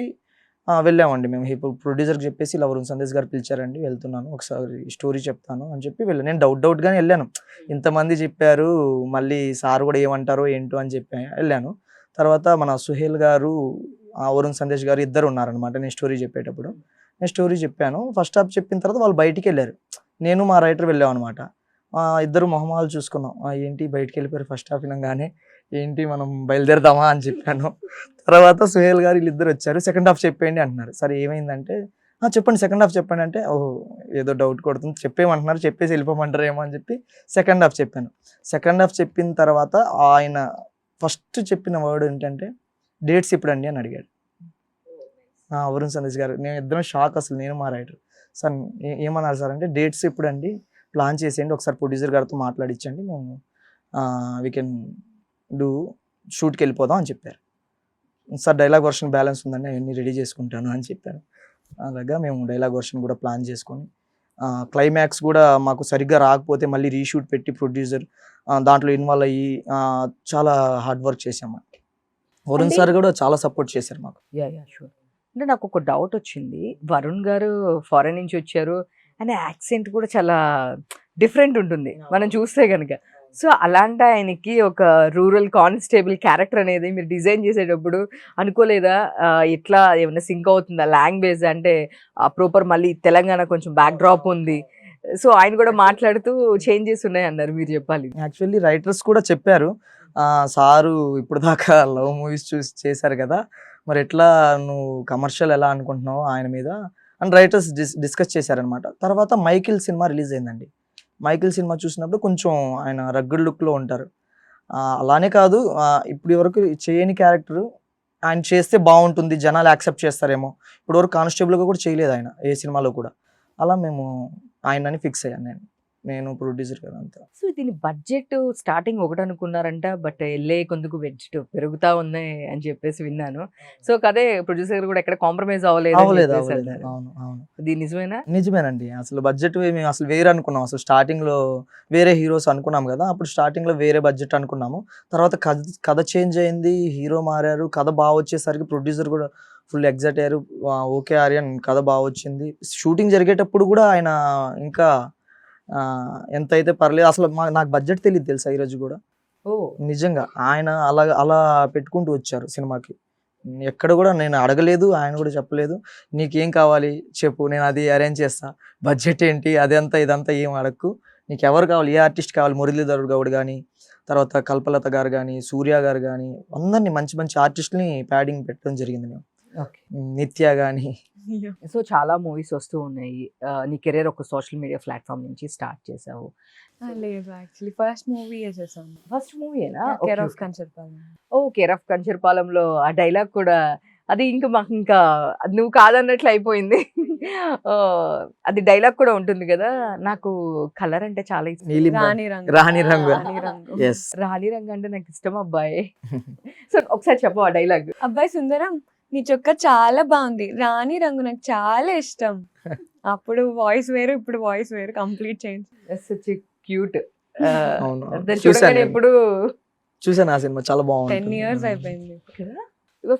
వెళ్ళామండి. మేము ఇప్పుడు ప్రొడ్యూసర్కి చెప్పేసి ఇలా వరుణ్ సందేశ్ గారు పిలిచారండి, వెళ్తున్నాను, ఒకసారి స్టోరీ చెప్తాను అని చెప్పి వెళ్ళాను. నేను డౌట్గానే వెళ్ళాను, ఇంతమంది చెప్పారు మళ్ళీ సార్ కూడా ఏమంటారో ఏంటో అని చెప్పి వెళ్ళాను. తర్వాత మన సుహేల్ గారు వరుణ్ సందేశ్ గారు ఇద్దరు ఉన్నారనమాట. నేను స్టోరీ చెప్పేటప్పుడు నేను స్టోరీ చెప్పాను. ఫస్ట్ హాఫ్ చెప్పిన తర్వాత వాళ్ళు బయటికి వెళ్ళారు, నేను మా రైటర్ వెళ్ళాం అనమాట. ఇద్దరు మొహమాలు చూసుకున్నాం, ఏంటి బయటికి వెళ్ళిపోయారు ఫస్ట్ హాఫ్ వినగానే, ఏంటి మనం బయలుదేరదామా అని చెప్పాను. తర్వాత సుహేల్ గారు వీళ్ళిద్దరు వచ్చారు, సెకండ్ హాఫ్ చెప్పేయండి అంటున్నారు. సరే ఏమైందంటే చెప్పండి సెకండ్ హాఫ్ చెప్పండి అంటే, ఓహో ఏదో డౌట్ కొడుతుంది, చెప్పేయమంటున్నారు, చెప్పేసి వెళ్ళిపోమంటారు ఏమో అని చెప్పి సెకండ్ హాఫ్ చెప్పాను. సెకండ్ హాఫ్ చెప్పిన తర్వాత ఆయన ఫస్ట్ చెప్పిన వర్డ్ ఏంటంటే, డేట్స్ ఇప్పుడు అండి అని అడిగాడు వరుణ్ సందేశ్ గారు. నేను ఇద్దరం షాక్, అసలు నేను మా రైటర్. సార్ ఏమన్నారు సార్ అంటే, డేట్స్ ఇప్పుడు అండి, ప్లాన్ చేసేయండి, ఒకసారి ప్రొడ్యూసర్ గారితో మాట్లాడించండి, మేము వీ కెన్ డూ షూట్కి వెళ్ళిపోదాం అని చెప్పారు. సార్ డైలాగ్ వర్షన్ బ్యాలెన్స్ ఉందండి, అవన్నీ రెడీ చేసుకుంటాను అని చెప్పాను. అలాగా మేము డైలాగ్ వర్షన్ కూడా ప్లాన్ చేసుకొని, క్లైమాక్స్ కూడా మాకు సరిగ్గా రాకపోతే మళ్ళీ రీషూట్ పెట్టి ప్రొడ్యూసర్ దాంట్లో ఇన్వాల్వ్ అయ్యి చాలా హార్డ్ వర్క్ చేసాము. వరుణ్ సార్ కూడా చాలా సపోర్ట్ చేశారు మాకు. Yeah sure. అంటే నాకు ఒక డౌట్ వచ్చింది, వరుణ్ గారు ఫారెన్ నుంచి వచ్చారు అనే యాక్సెంట్ కూడా చాలా డిఫరెంట్ ఉంటుంది మనం చూస్తే కనుక. సో అలాంటి ఆయనకి ఒక రూరల్ కానిస్టేబుల్ క్యారెక్టర్ అనేది మీరు డిజైన్ చేసేటప్పుడు అనుకోలేదా? ఎట్లా ఏమైనా సింక్ అవుతుందా లాంగ్వేజ్ అంటే ప్రాపర్, మళ్ళీ తెలంగాణ కొంచెం బ్యాక్ డ్రాప్ ఉంది, సో ఆయన కూడా మాట్లాడుతూ చేంజెస్ ఉన్నాయి అన్నారు, మీరు చెప్పాలి. యాక్చువల్లీ రైటర్స్ కూడా చెప్పారు, సారు ఇప్పుడు దాకా లవ్ మూవీస్ చూసి చేశారు కదా, మరి ఎట్లా నువ్వు కమర్షియల్ ఎలా అనుకుంటున్నావు ఆయన మీద అని రైటర్స్ డిస్కస్ చేశారనమాట. తర్వాత మైకిల్ సినిమా రిలీజ్ అయిందండి. మైకిల్ సినిమా చూసినప్పుడు కొంచెం ఆయన రగ్గడ్ లుక్లో ఉంటారు. అలానే కాదు, ఇప్పుడు వరకు చేయని క్యారెక్టర్ ఆయన చేస్తే బాగుంటుంది, జనాలు యాక్సెప్ట్ చేస్తారేమో. ఇప్పుడు వరకు కానిస్టేబుల్గా కూడా చేయలేదు ఆయన ఏ సినిమాలో కూడా. అలా మేము ఆయనని ఫిక్స్ అయ్యాను నేను ప్రొడ్యూసర్ కదా అంతా. సో దీని బడ్జెట్ స్టార్టింగ్ ఒకటి అనుకున్నారంట, బట్ వెళ్ళే కొందుకు బడ్జెట్ పెరుగుతా ఉంది అని చెప్పేసి విన్నాను. సో కదే ప్రొడ్యూసర్ కూడా ఎక్కడ కాంప్రమైజ్ అవ్వలేదు. అవును అవును, ఇది నిజమేనా? నిజమేనండి. అసలు బడ్జెట్ మేము అసలు వేరే అనుకున్నాం. అసలు స్టార్టింగ్ లో వేరే హీరోస్ అనుకున్నాం కదా, అప్పుడు స్టార్టింగ్ లో వేరే బడ్జెట్ అనుకున్నాము. తర్వాత కథ చేంజ్ అయింది, హీరో మారారు, కథ బాగా వచ్చేసరికి ప్రొడ్యూసర్ కూడా ఫుల్ ఎగ్జైట్ అయ్యారు. ఓకే ఆర్యన్, కథ బాగా వచ్చింది. షూటింగ్ జరిగేటప్పుడు కూడా ఆయన ఇంకా ఎంత అయితే పర్లేదు, అసలు నాకు బడ్జెట్ తెలియదు తెలుసా ఈరోజు కూడా. నిజంగా ఆయన అలా పెట్టుకుంటూ వచ్చారు సినిమాకి. ఎక్కడ కూడా నేను అడగలేదు, ఆయన కూడా చెప్పలేదు నీకేం కావాలి చెప్పు నేను అది అరేంజ్ చేస్తా, బడ్జెట్ ఏంటి అదంతా ఇదంతా ఏం అడగకు, నీకు ఎవరు కావాలి, ఏ ఆర్టిస్ట్ కావాలి, మురళీధర్ గౌడ్ కానీ, తర్వాత కల్పలత గారు కానీ, సూర్య గారు కానీ, అందరినీ మంచి మంచి ఆర్టిస్ట్ని ప్యాడింగ్ పెట్టడం జరిగింది మేము. నిత్య కానీ. సో చాలా మూవీస్ వస్తూ ఉన్నాయి. నీ కెరీర్ ఒక సోషల్ మీడియా ప్లాట్ఫామ్ నుంచి స్టార్ట్ చేసావు. లేదు, యాక్చువల్లీ ఫస్ట్ మూవీ చేసేసాను. ఫస్ట్ మూవీనా? Care of Kancharapalem. Care of కంచర్పాలెంలో ఆ డైలాగ్ కూడా అది ఇంకా మాకు ఇంకా అది నువ్వు కాదన్నట్లు అయిపోయింది. అది డైలాగ్ కూడా ఉంటుంది కదా. నాకు కలర్ అంటే చాలా ఇష్టం. రాణి రంగు. రాణి రంగు అంటే నాకు ఇష్టం అబ్బాయి. సో ఒకసారి చెప్పు ఆ డైలాగ్. అబ్బాయి సుందరం, నీ చొక్క చాలా బాగుంది, రాణి రంగు నాకు చాలా ఇష్టం. అప్పుడు వాయిస్ వేరు, ఇప్పుడు వాయిస్ వేరు, కంప్లీట్ చేంజ్. క్యూట్. చూసాను ఇప్పుడు చూసాను ఆ సినిమా, చాలా బాగుంది. 10 years అయిపోయింది.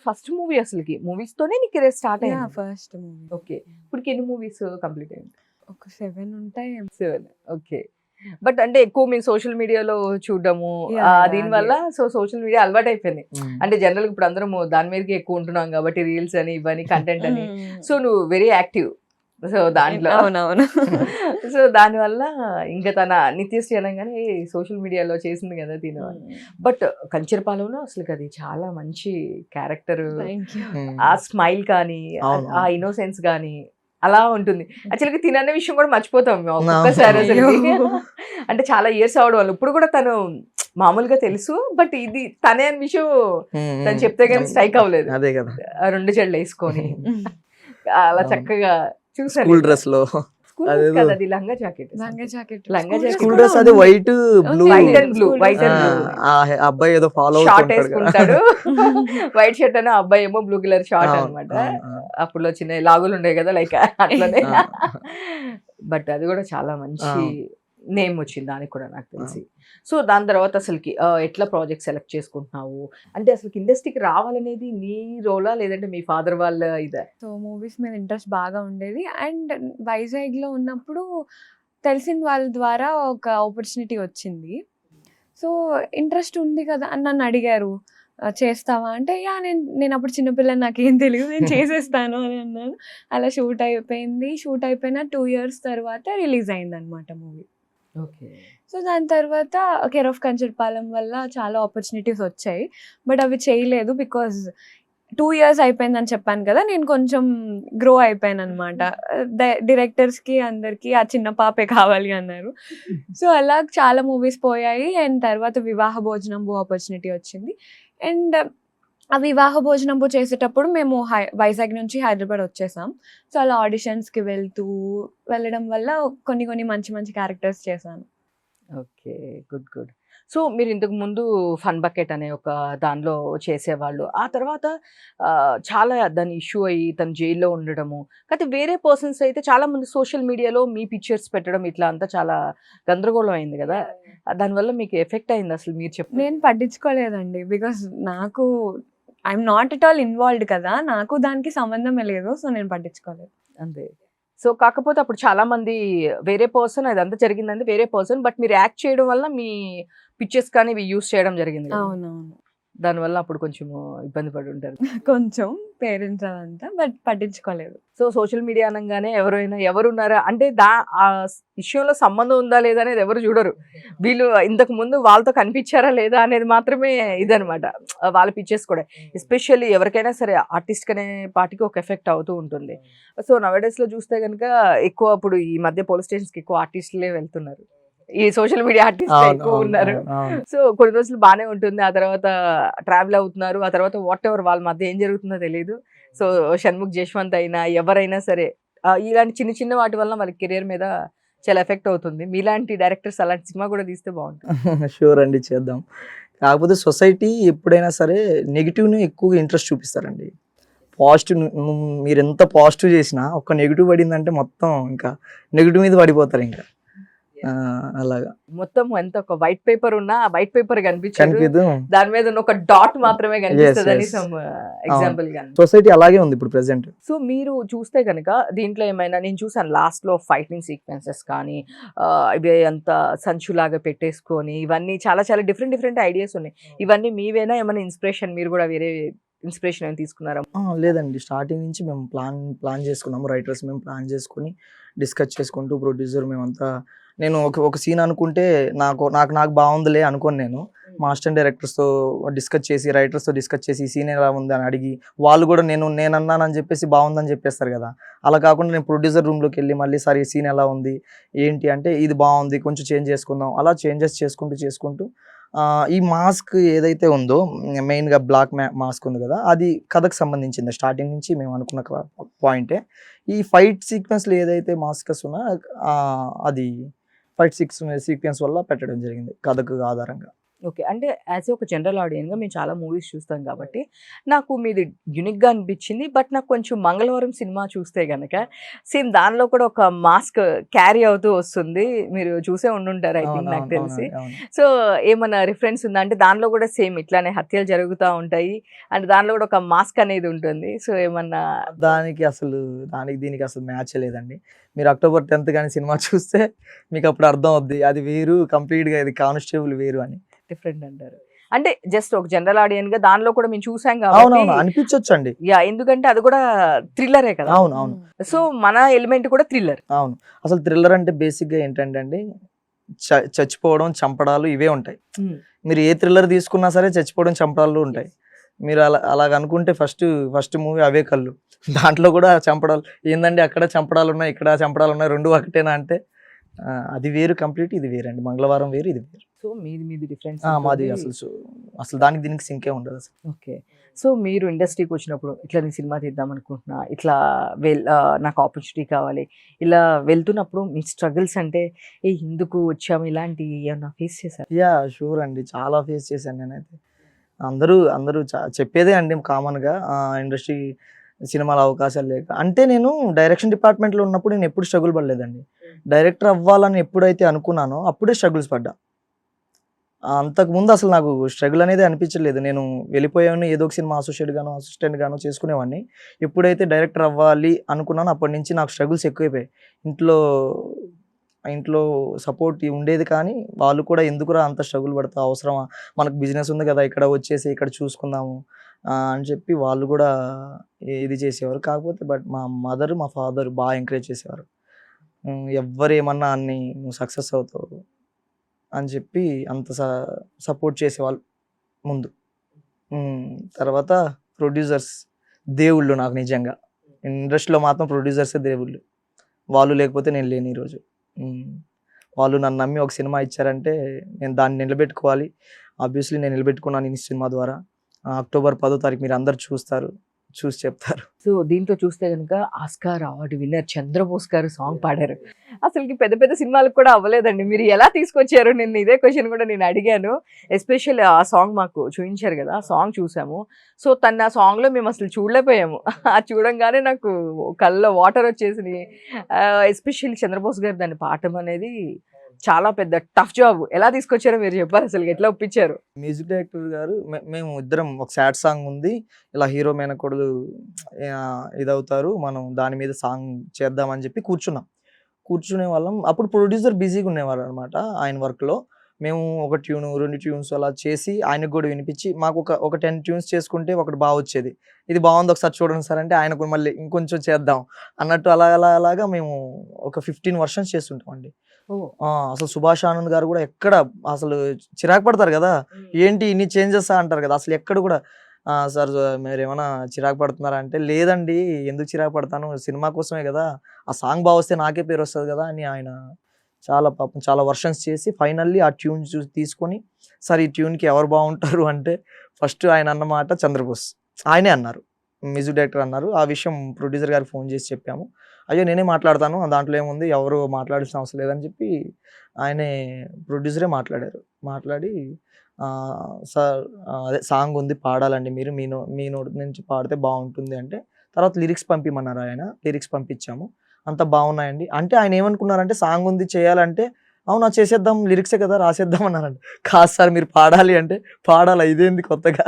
ఫస్ట్ మూవీ అసలుకి మూవీస్ తోనే నీ కెరీర్ స్టార్ట్ అయింది. First movie. ఓకే, ఇప్పుడు ఎన్ని మూవీస్ కంప్లీట్ అయింది? ఒక 7 ఉంటాయి. 7. ఓకే, బట్ అంటే ఎక్కువ మేము సోషల్ మీడియాలో చూడడము దీనివల్ల సోషల్ మీడియా అలవాటు అయిపోయింది. అంటే జనరల్ ఇప్పుడు అందరం దాని మీదకి ఎక్కువ ఉంటున్నాం కాబట్టి రీల్స్ అని ఇవన్నీ కంటెంట్ అని. సో నువ్వు వెరీ యాక్టివ్ సో దాంట్లో. అవునవును. సో దానివల్ల ఇంకా తన నిత్యశ్రీ అనగానే సోషల్ మీడియాలో చేసింది కదా తిన. బట్ కంచరపాలెంలో అసలు అది చాలా మంచి క్యారెక్టర్. ఆ స్మైల్ కానీ ఆ ఇన్నోసెన్స్ కానీ అలా ఉంటుంది. యాక్చువల్గా తిననే విషయం కూడా మర్చిపోతాం ఒక్కసారి అసలు. అంటే చాలా ఇయర్స్ అవడం వల్ల ఇప్పుడు కూడా తను మామూలుగా తెలుసు, బట్ ఇది తనే అనే విషయం తను చెప్తే కానీ స్ట్రైక్ అవ్వలేదు. అదే కదా, 2 జడలు వేసుకొని అలా చక్కగా చూసాను. స్కూల్ డ్రెస్ లో అది లంగా జాకెట్. స్కూల్ డ్రెస్ అది white blue, white and blue. అబ్బాయి ఏదో ఫాలో షార్ట్ వేసుకుంటాడు, వైట్ షర్ట్ అని, అబ్బాయి ఏమో బ్లూ కలర్ షార్ట్ అనమాట. అప్పుడు చిన్న లాగులు ఉండే కదా లైక్ అట్లనే. బట్ అది కూడా చాలా మంచి నేమ్ వచ్చింది దానికి కూడా నాకు తెలిసి. సో దాని తర్వాత అసలుకి ఎట్లా ప్రాజెక్ట్ సెలెక్ట్ చేసుకుంటున్నావు? అంటే అసలు ఇండస్ట్రీకి రావాలనేది నీ రోలా లేదంటే మీ ఫాదర్ వాళ్ళ ఇదే? సో మూవీస్ మీద ఇంట్రెస్ట్ బాగా ఉండేది. అండ్ వైజాగ్లో ఉన్నప్పుడు తెలిసిన వాళ్ళ ద్వారా ఒక ఆపర్చునిటీ వచ్చింది. సో ఇంట్రెస్ట్ ఉంది కదా అని నన్ను అడిగారు, చేస్తావా అంటే నేను అప్పుడు చిన్నపిల్లని, నాకేం తెలియదు, నేను చేసేస్తాను అని అన్నాను. అలా షూట్ అయిపోయింది. షూట్ అయిపోయిన 2 years తర్వాత రిలీజ్ అయింది అనమాట మూవీ. ఓకే. సో దాని తర్వాత కేర్ ఆఫ్ కంచర్పాలెం వల్ల చాలా ఆపర్చునిటీస్ వచ్చాయి, బట్ అవి చేయలేదు. బికాజ్ 2 years అయిపోయిందని చెప్పాను కదా, నేను కొంచెం గ్రో అయిపోయాను అనమాట. డైరెక్టర్స్కి అందరికీ ఆ చిన్న పాపే కావాలి అన్నారు. సో అలా చాలా మూవీస్ పోయాయి. అండ్ తర్వాత వివాహ భోజనంబు ఆపర్చునిటీ వచ్చింది. అండ్ ఆ వివాహ భోజనంబు చేసేటప్పుడు మేము వైజాగ్ నుంచి హైదరాబాద్ వచ్చేసాం. సో అలా ఆడిషన్స్కి వెళ్ళడం వల్ల కొన్ని మంచి మంచి క్యారెక్టర్స్ చేశాను. Okay, good. సో మీరు ఇంతకు ముందు ఫన్ బకెట్ అనే ఒక దానిలో చేసేవాళ్ళు. ఆ తర్వాత చాలా దాని ఇష్యూ అయ్యి తను జైల్లో ఉండడము. కాకపోతే వేరే పర్సన్స్ అయితే చాలా మంది సోషల్ మీడియాలో మీ పిక్చర్స్ పెట్టడం ఇట్లా అంతా చాలా గందరగోళం అయింది కదా. దానివల్ల మీకు ఎఫెక్ట్ అయింది అసలు? మీరు చెప్పండి. నేను పట్టించుకోలేదండి, బికాస్ నాకు I'm not at all involved కదా, నాకు దానికి సంబంధమే లేదు. సో నేను పట్టించుకోలేదు అంతే. సో కాకపోతే అప్పుడు చాలా మంది వేరే పర్సన్ అదంతా జరిగిందంటే వేరే పర్సన్, బట్ మీరు యాక్ట్ చేయడం వల్ల మీ పిక్చర్స్ కానీ ఇవి యూస్ చేయడం జరిగింది. అవునవును. దానివల్ల అప్పుడు కొంచెం ఇబ్బంది పడి ఉంటారు కొంచెం పేరెంట్స్ అదంతా, బట్ పట్టించుకోలేదు. సో సోషల్ మీడియా అనగానే ఎవరున్నారా అంటే ఆ విషయంలో సంబంధం ఉందా లేదా అనేది ఎవరు చూడరు. వీళ్ళు ఇంతకు ముందు వాళ్ళతో కనిపించారా లేదా అనేది మాత్రమే ఇదనమాట. వాళ్ళ పిక్చర్స్ కూడా ఎస్పెషల్లీ ఎవరికైనా సరే ఆర్టిస్ట్ అనే పార్టీకి ఒక ఎఫెక్ట్ అవుతూ ఉంటుంది. సో నవడేస్ లో చూస్తే కనుక ఎక్కువ అప్పుడు ఈ మధ్య పోలీస్ స్టేషన్స్కి ఎక్కువ ఆర్టిస్టులే వెళ్తున్నారు. ఈ సోషల్ మీడియా ఆర్టిస్ట్ అవును, ఎక్కువ అవును, ఉన్నారు. అవును. సో కొన్ని రోజులు బానే ఉంటుంది, ఆ తర్వాత ట్రావెల్ అవుతున్నారు, ఆ తర్వాత వాట్ ఎవర్ వాళ్ళ మధ్య ఏం జరుగుతుందో తెలియదు. సో షణ్ముఖ్ జశ్వంత్ అయినా ఎవరైనా సరే ఇలాంటి చిన్న చిన్న వాటి వల్ల వాళ్ళ కెరియర్ మీద చాలా ఎఫెక్ట్ అవుతుంది. మీలాంటి డైరెక్టర్స్ అలాంటి సినిమా కూడా తీస్తే బాగుంటుంది. షూర్ అండి, చేద్దాం. కాకపోతే సొసైటీ ఎప్పుడైనా సరే నెగిటివ్ని ఎక్కువగా ఇంట్రెస్ట్ చూపిస్తారండి. పాజిటివ్ మీరు ఎంత పాజిటివ్ చేసినా ఒక నెగిటివ్ పడిందంటే మొత్తం ఇంకా నెగిటివ్ మీద పడిపోతారు ఇంకా. అలాగా మొత్తం ఎంత ఒక వైట్ పేపర్ ఉన్నా ఆ వైట్ పేపర్ కనిపించదు, కనిపిదు. దాని మీద ఉన్న ఒక డాట్ మాత్రమే కనిపిస్తుంది అని yes. సమ్ ఎగ్జాంపుల్ గా. సొసైటీ అలాగే ఉంది ఇప్పుడు ప్రెసెంట్. సో మీరు చూస్తే కనుక దీంట్లో ఏమైనా, నేను చూసాను లాస్ట్ లో ఫైటింగ్ సీక్వెన్సెస్ కానీ ఇవి అంత సంచులాగా పెట్టేసుకొని ఇవన్నీ చాలా చాలా డిఫరెంట్ ఐడియాస్ ఉన్నాయి. ఇవన్నీ మీవేనా, ఏమైనా ఇన్స్పిరేషన్, మీరు కూడా వేరే ఇన్స్పిరేషన్ ఏమైనా తీసుకున్నారా? లేదండి, స్టార్టింగ్ నుంచి మేము ప్లాన్ చేసుకున్నాము. రైటర్స్ మేము ప్లాన్ చేసుకుని డిస్కస్ చేసుకుంటూ ప్రొడ్యూసర్ మేమంతా, నేను ఒక సీన్ అనుకుంటే నాకు బాగుందిలే అనుకోని నేను మా అసిస్టెంట్ డైరెక్టర్స్తో డిస్కస్ చేసి, రైటర్స్తో డిస్కస్ చేసి ఈ సీన్ ఎలా ఉంది అని అడిగి, వాళ్ళు కూడా నేను అన్నానని చెప్పేసి బాగుందని చెప్పేస్తారు కదా. అలా కాకుండా నేను ప్రొడ్యూసర్ రూమ్లోకి వెళ్ళి మళ్ళీ సార్ ఈ సీన్ ఎలా ఉంది ఏంటి అంటే, ఇది బాగుంది కొంచెం చేంజ్ చేసుకుందాం, అలా చేంజెస్ చేసుకుంటూ ఈ మాస్క్ ఏదైతే ఉందో మెయిన్గా బ్లాక్ మాస్క్ ఉంది కదా, అది కథకు సంబంధించింది. స్టార్టింగ్ నుంచి మేము అనుకున్న పాయింటే. ఈ ఫైట్ సీక్వెన్స్లో ఏదైతే మాస్కస్ ఉన్నా అది ఫైట్ సీక్వెన్స్ వల్ల పెట్టడం జరిగింది కథకు ఆధారంగా. ఓకే, అంటే యాజ్ ఒక జనరల్ ఆడియన్గా మేము చాలా మూవీస్ చూస్తాం కాబట్టి నాకు మీది యూనిక్గా అనిపించింది. బట్ నాకు కొంచెం మంగళవారం సినిమా చూస్తే కనుక సేమ్ దానిలో కూడా ఒక మాస్క్ క్యారీ అవుతూ వస్తుంది, మీరు చూసే ఉండుంటారు ఐ థింక్, నాకు తెలిసి. సో ఏమన్నా రిఫరెన్స్ ఉందా అంటే, దానిలో కూడా సేమ్ ఇట్లానే హత్యలు జరుగుతూ ఉంటాయి అండ్ దానిలో కూడా ఒక మాస్క్ అనేది ఉంటుంది. సో ఏమన్నా దీనికి అసలు మ్యాచ్ లేదండి. మీరు October 10th కానీ సినిమా చూస్తే మీకు అప్పుడు అర్థం అవుద్ది, అది వేరు కంప్లీట్గా, ఇది కానిస్టేబుల్ వేరు అని. డిఫరెంట్ అంటారు అంటే జస్ట్ ఒక జనరల్ ఆడియన్ గా దానిలో కూడా మేము చూసాం అవునవును కాబట్టి అనిపించవచ్చు అండి. యా, ఎందుకంటే అది కూడా థ్రిల్లరే కదా. అవును సో మన ఎలిమెంట్ కూడా థ్రిల్లర్. అవును, అసలు థ్రిల్లర్ అంటే బేసిక్గా ఏంటంటే అండి, చచ్చిపోవడం చంపడాలు ఇవే ఉంటాయి. మీరు ఏ థ్రిల్లర్ తీసుకున్నా సరే చచ్చిపోవడం చంపడాలు ఉంటాయి. మీరు అలాగ అనుకుంటే ఫస్ట్ మూవీ అవే కళ్ళు, దాంట్లో కూడా చంపడాలు ఏందండి, అక్కడ చంపడాలు ఉన్నాయి ఇక్కడ చంపడాలు ఉన్నాయి, రెండు ఒకటేనా అంటే అది వేరు కంప్లీట్, ఇది వేరండి. మంగళవారం వేరు, ఇది వేరు. సో మీది డిఫరెన్స్. మాది అసలు దానికి దీనికి సింకే ఉండదు అసలు. ఓకే, సో మీరు ఇండస్ట్రీకి వచ్చినప్పుడు ఇట్లా నేను సినిమా తీద్దాం అనుకుంటున్నా, ఇట్లా నాకు ఆపర్చునిటీ కావాలి, ఇలా వెళ్తున్నప్పుడు మీ స్ట్రగుల్స్ అంటే ఎందుకు వచ్చాము ఇలాంటి ఏమన్నా ఫేస్ చేశారు? యా షూర్ అండి, చాలా ఫేస్ చేశాను నేనైతే. అందరూ చెప్పేదే అండి కామన్గా, ఇండస్ట్రీ సినిమాలో అవకాశాలు లేక. అంటే నేను డైరెక్షన్ డిపార్ట్మెంట్లో ఉన్నప్పుడు నేను ఎప్పుడు స్ట్రగుల్ పడలేదండి. డైరెక్టర్ అవ్వాలని ఎప్పుడైతే అనుకున్నానో అప్పుడే స్ట్రగుల్స్ పడ్డా. అంతకుముందు అసలు నాకు స్ట్రగుల్ అనేది అనిపించలేదు. నేను వెళ్ళిపోయాను, ఏదో ఒక సినిమా అసిస్టెంట్ గానో చేసుకునేవాడిని. ఎప్పుడైతే డైరెక్టర్ అవ్వాలి అనుకున్నానో అప్పటి నుంచి నాకు స్ట్రగుల్స్ ఎక్కువైపోయాయి. ఇంట్లో సపోర్ట్ ఉండేది కానీ వాళ్ళు కూడా ఎందుకురా అంత స్ట్రగుల్ పడతావు, అవసరమా, మనకు బిజినెస్ ఉంది కదా, ఇక్కడ వచ్చేసి ఇక్కడ చూసుకుందాము అని చెప్పి వాళ్ళు కూడా ఇది చేసేవారు. కాకపోతే బట్ మా మదర్ మా ఫాదర్ బాగా ఎంకరేజ్ చేసేవారు. ఎవ్వరు ఏమన్నా అన్ని నువ్వు సక్సెస్ అవుతావు అని చెప్పి అంత సపోర్ట్ చేసేవాళ్ళు ముందు. తర్వాత ప్రొడ్యూసర్స్ దేవుళ్ళు నాకు నిజంగా. ఇండస్ట్రీలో మాత్రం ప్రొడ్యూసర్సే దేవుళ్ళు. వాళ్ళు లేకపోతే నేను లేని ఈరోజు. వాళ్ళు నన్ను నమ్మి ఒక సినిమా ఇచ్చారంటే నేను దాన్ని నిలబెట్టుకోవాలి. ఆబ్వియస్లీ నేను నిలబెట్టుకున్నాను ఈ సినిమా ద్వారా. October 10th మీరు అందరు చూసి చెప్తారు. సో దీంట్లో చూస్తే కనుక ఆస్కార్ అవార్డు విన్నర్ చంద్రబోస్ గారు సాంగ్ పాడారు. అసలుకి పెద్ద సినిమాలకు కూడా అవ్వలేదండి, మీరు ఎలా తీసుకొచ్చారు? నేను ఇదే క్వశ్చన్ కూడా నేను అడిగాను. ఎస్పెషల్లీ ఆ సాంగ్ మాకు చూపించారు కదా, ఆ సాంగ్ చూసాము. సో తన ఆ సాంగ్లో మేము అసలు చూడలేకపోయాము. అది చూడంగానే నాకు కళ్ళలో వాటర్ వచ్చేసినాయి. ఎస్పెషల్లీ చంద్రబోస్ గారు దాన్ని పాడటం అనేది చాలా పెద్ద టఫ్ జాబ్. ఎలా తీసుకొచ్చారో మీరు చెప్పారు, అసలు ఎట్లా ఒప్పించారు? మ్యూజిక్ డైరెక్టర్ గారు మేము ఇద్దరం ఒక సాడ్ సాంగ్ ఉంది, ఇలా హీరో మేనకోడలు ఇదవుతారు, మనం దాని మీద సాంగ్ చేద్దామని చెప్పి కూర్చునే వాళ్ళం. అప్పుడు ప్రొడ్యూసర్ బిజీగా ఉండేవారు అనమాట ఆయన వర్క్లో. మేము ఒక ట్యూన్ 2 ట్యూన్స్ అలా చేసి ఆయనకు కూడా వినిపించి, మాకు ఒక 10 ట్యూన్స్ చేసుకుంటే ఒకటి బాగా వచ్చేది. ఇది బాగుంది ఒకసారి చూడండి సార్ అంటే ఆయనకు మళ్ళీ ఇంకొంచెం చేద్దాం అన్నట్టు అలాగా మేము ఒక 15 వర్షన్స్ చేస్తుంటామండి. అసలు సుభాష్ ఆనంద్ గారు కూడా ఎక్కడ అసలు చిరాకు పడతారు కదా, ఏంటి ఇన్ని చేంజెస్ అంటారు కదా, అసలు ఎక్కడ కూడా సార్ మీరు ఏమైనా చిరాకు పడుతున్నారా అంటే, లేదండి ఎందుకు చిరాకు పడతాను, సినిమా కోసమే కదా, ఆ సాంగ్ బాగా వస్తే నాకే పేరు వస్తుంది కదా అని ఆయన చాలా పాపం చాలా వర్షన్స్ చేసి ఫైనల్లీ ఆ ట్యూన్ తీసుకొని సార్ ఈ ట్యూన్కి ఎవరు బాగుంటారు అంటే ఫస్ట్ ఆయన అన్నమాట చంద్రబోస్ ఆయనే అన్నారు, మ్యూజిక్ డైరెక్టర్ అన్నారు. ఆ విషయం ప్రొడ్యూసర్ గారికి ఫోన్ చేసి చెప్పాము. అయ్యో నేనే మాట్లాడతాను, దాంట్లో ఏముంది, ఎవరు మాట్లాడాల్సిన అవసరం లేదని చెప్పి ఆయనే ప్రొడ్యూసరే మాట్లాడి సార్ అదే సాంగ్ ఉంది పాడాలండి మీరు, మీ నోటి నుంచి పాడితే బాగుంటుంది అంటే తర్వాత లిరిక్స్ పంపిమన్నారు. ఆయన లిరిక్స్ పంపించాము, అంత బాగున్నాయండి. అంటే ఆయన ఏమనుకున్నారంటే సాంగ్ ఉంది చేయాలంటే అవునా చేసేద్దాం, లిరిక్సే కదా రాసేద్దాం అన్నారండి. కాదు సార్ మీరు పాడాలి అంటే పాడాలా, ఇదేంది కొత్తగా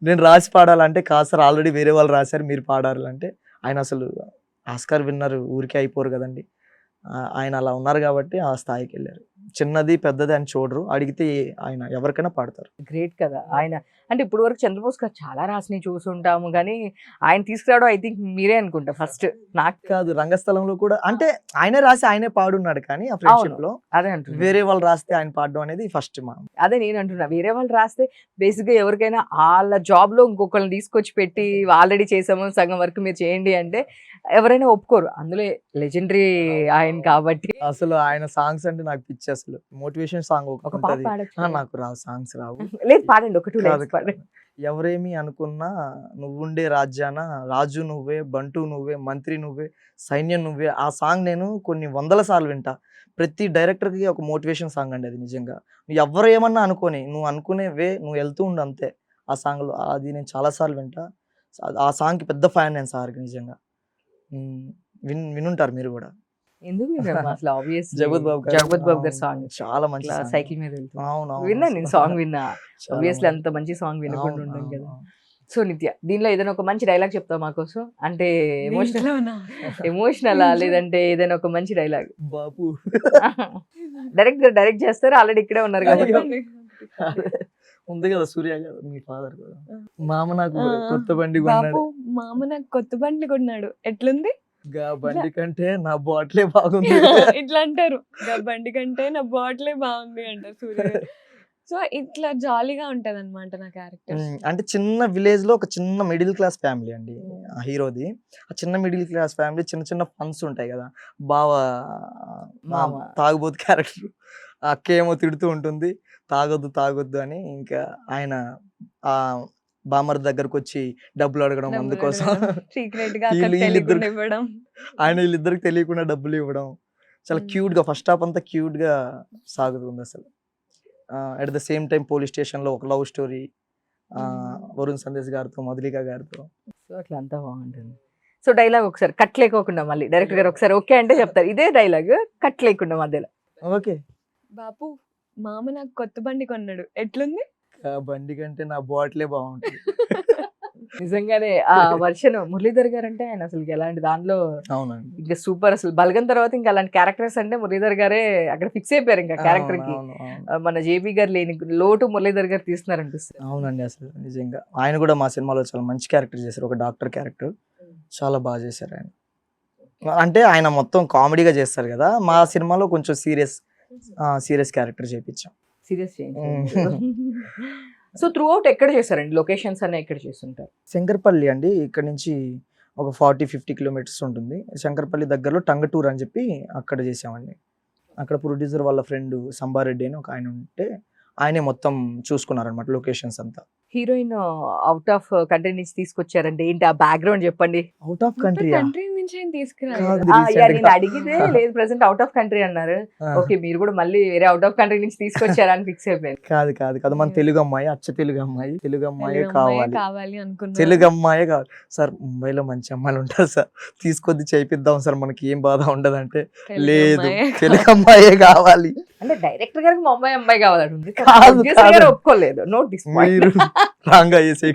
నేను రాసి పాడాలంటే కాదు సార్ ఆల్రెడీ వేరే వాళ్ళు రాశారు మీరు పాడాలంటే ఆయన అసలు ఆస్కార్ విన్నర్ ఊరికే అయిపోరు కదండి. ఆయన అలా ఉన్నారు కాబట్టి ఆ స్థాయికి వెళ్ళారు. చిన్నది పెద్దది అని చూడరు, అడిగితే ఆయన ఎవరికైనా పాడతారు. గ్రేట్ కదా ఆయన. అంటే ఇప్పుడు వరకు చంద్రబోస్ గారు చాలా రాసినవి చూసుంటాము కానీ ఆయన తీసుకురావడం ఐ థింక్ మీరే అనుకుంటా ఫస్ట్. నాకు కాదు రంగస్థలంలో కూడా అంటే ఆయనే రాసి ఆయనే పాడున్నాడు, కానీ ఆ ఫ్రెండ్షిప్ లో అదే అంటున్నా, వేరే వాళ్ళు రాస్తే ఆయన పాడడం అనేది ఫస్ట్ అదే నేను అంటున్నా. వేరే వాళ్ళు రాస్తే బేసిక్ గా ఎవరికైనా వాళ్ళ జాబ్ లో ఇంకొకరిని తీసుకొచ్చి పెట్టి ఆల్రెడీ చేసాము సగం వరకు మీరు చేయండి అంటే ఎవరైనా ఒప్పుకోరు. అందులో లెజెండరీ ఆయన కాబట్టి. అసలు ఆయన సాంగ్స్ అంటే నాకు పిచ్చి. అసలు మోటివేషన్ సాంగ్ ఒక పాట పాడొచ్చు. నాకు రావు, సాంగ్స్ రావు. లేదు పాడండి, ఒక 2 కాదు, లైన్స్ పాడండి. ఎవరేమి అనుకున్నా నువ్వుండే రాజ్యాన రాజు నువ్వే, బంటు నువ్వే, మంత్రి నువ్వే, సైన్యం నువ్వే. ఆ సాంగ్ నేను కొన్ని 100 సార్లు వింటా. ప్రతి డైరెక్టర్కి ఒక మోటివేషన్ సాంగ్ అండి అది. నిజంగా నువ్వు ఎవరు ఏమన్నా అనుకోని నువ్వు అనుకునే నువ్వు వెళ్తూ ఉండు అంతే. ఆ సాంగ్లో అది నేను చాలా సార్లు వింటా. ఆ సాంగ్కి పెద్ద ఫ్యాన్ నేను సార్కి నిజంగా. వినుంటారు మీరు కూడా. ఎందుకు విన్నాను అసలు ఆబ్వియస్ జగపతి బాబు గారి సాంగ్ చాలా మంచి సైకిల్ మీద వెళ్తూ అవును విన్నా నేను సాంగ్ విన్నా. ఆబ్వియస్లీ అంత మంచి సాంగ్ వినకుండా ఉంటాం కదా. సో నిత్య, దీనిలో ఏదైనా ఒక మంచి డైలాగ్ చెప్తావు మాకోసం? అంటే ఎమోషనల్ లేదంటే ఏదైనా ఒక మంచి డైలాగ్? బాపు డైరెక్ట్ చేస్తారు, ఆల్రెడీ ఇక్కడే ఉన్నారు కదా. ఉంది కదా సూర్య గారు మీ ఫాదర్ కూడా. మామ నాకు కొత్త బండి బాపు కొన్నాడు. మామ నాకు కొత్త బండి కొన్నాడు, ఎట్లుంది? గా బండి కంటే నా బాటిలే బాగుంది. ఇట్లా అంటారు, గా బండి కంటే నా బాటిలే బాగుంది అంటారు సూర్య గారు. సో ఇట్లా జాలీగా ఉంటది అనమాట నా క్యారెక్టర్. అంటే చిన్న విలేజ్ లో ఒక చిన్న మిడిల్ క్లాస్ ఫ్యామిలీ అండి ఆ హీరోది. ఆ చిన్న మిడిల్ క్లాస్ ఫ్యామిలీ చిన్న చిన్న ఫన్స్ ఉంటాయి కదా. బాగా మామ. తాగుబోతు క్యారెక్టర్. అక్క ఏమో తిడుతూ ఉంటుంది తాగొద్దు అని. ఇంకా ఆయన ఆ బామర్ దగ్గరకు వచ్చి డబ్బులు అడగడం మందు కోసం. సీక్రెట్ గా వీళ్ళిద్దరు ఇవ్వడం, ఆయన వీళ్ళిద్దరికి తెలియకుండా డబ్బులు ఇవ్వడం. చాలా క్యూట్ గా ఫస్ట్ హాఫ్ అంతా క్యూట్ గా సాగుతుంది అసలు. At the same time police station లో ఒక లవ్ స్టోరీ వరుణ్ సందేశ్ గారితో, మధులిక గారితో. సో అట్లా అంతా బాగుంటుంది. సో డైలాగ్ ఒకసారి కట్ లేకోకుండా మళ్ళీ డైరెక్టర్ గారు ఒకసారి ఓకే అంటే చెప్తారు, ఇదే డైలాగ్ కట్ లేకుండా మధ్యలో. ఓకే. బాపు మామ నాకు కొత్త బండి కొన్నాడు, ఎట్లుంది? బండి కంటే నా బాటిలే బాగుంటుంది. నిజంగానే ఆ వర్షన్ మురళీధర్ గారు అంటే ఆయన అసలు ఎలాంటి దానిలో అవునండి. ఇంకా సూపర్. అసలు బలగం తర్వాత ఇంకా అలాంటి క్యారెక్టర్స్ అంటే మురళీధర్ గారే అక్కడ ఫిక్స్ అయిపోయారు ఇంకా క్యారెక్టర్ కి. మన జేబీ గారు లేని లోటు మురళీధర్ గారు తీస్తున్నారు అనిపిస్తుంది. అవునండి. అసలు నిజంగా ఆయన కూడా మా సినిమాలో చాలా మంచి క్యారెక్టర్ చేశారు, ఒక డాక్టర్ క్యారెక్టర్. చాలా బాగా చేశారు ఆయన. అంటే ఆయన మొత్తం కామెడీగా చేస్తారు కదా, మా సినిమాలో కొంచెం సీరియస్ క్యారెక్టర్ చేయించాం. సీరియస్ సో త్రూ అవుట్ ఎక్కడ చేశారండి? లొకేషన్స్ అనే ఎక్కడ చేస్తుంటారు? శంకర్పల్లి అండి, ఇక్కడ నుంచి ఒక 40-50 కిలోమీటర్స్ ఉంటుంది. శంకర్పల్లి దగ్గరలో టంగటూర్ అని చెప్పి అక్కడ చేసామండి. అక్కడ ప్రొడ్యూసర్ వాళ్ళ ఫ్రెండ్ సంబారెడ్డి అని ఒక ఆయన ఉంటే ఆయనే మొత్తం చూసుకున్నారనమాట లొకేషన్స్ అంతా. హీరోయిన్ అవుట్ ఆఫ్ కంట్రీ నుంచి తీసుకొచ్చారంటే ఏంటి ఆ బ్యాక్గ్రౌండ్ చెప్పండి. అవుట్ ఆఫ్ కంట్రీ కంట్రీ నుంచి ఏం తీసుకురా. నేను అడిగితే లేదు ప్రెసెంట్ అవుట్ ఆఫ్ కంట్రీ అన్నారు. ఓకే మీరు కూడా మళ్ళీ వేరే అవుట్ ఆఫ్ కంట్రీ నుంచి తీసుకొచ్చారా అని ఫిక్స్ అయిపోయారు. కాదు మన తెలుగు అమ్మాయి, అచ్చ తెలుగు అమ్మాయి కావాలి అనుకున్నా. తెలుగు అమ్మాయే కావాలి సార్. ముంబైలో మంచి అమ్మాయిలు ఉంటారు సార్, తీసుకొద్ది చేయిద్దాం సార్, మనకి ఏం బాధ ఉండదు అంటే లేదు తెలుగు అమ్మాయే కావాలి. అంటే డైరెక్టర్ గారికి ముంబై అమ్మాయి కావాలంటుంది, కాదు. ఒప్పుకోలేదు. నోట్ మీరు రాంగ్ అయ్యేసే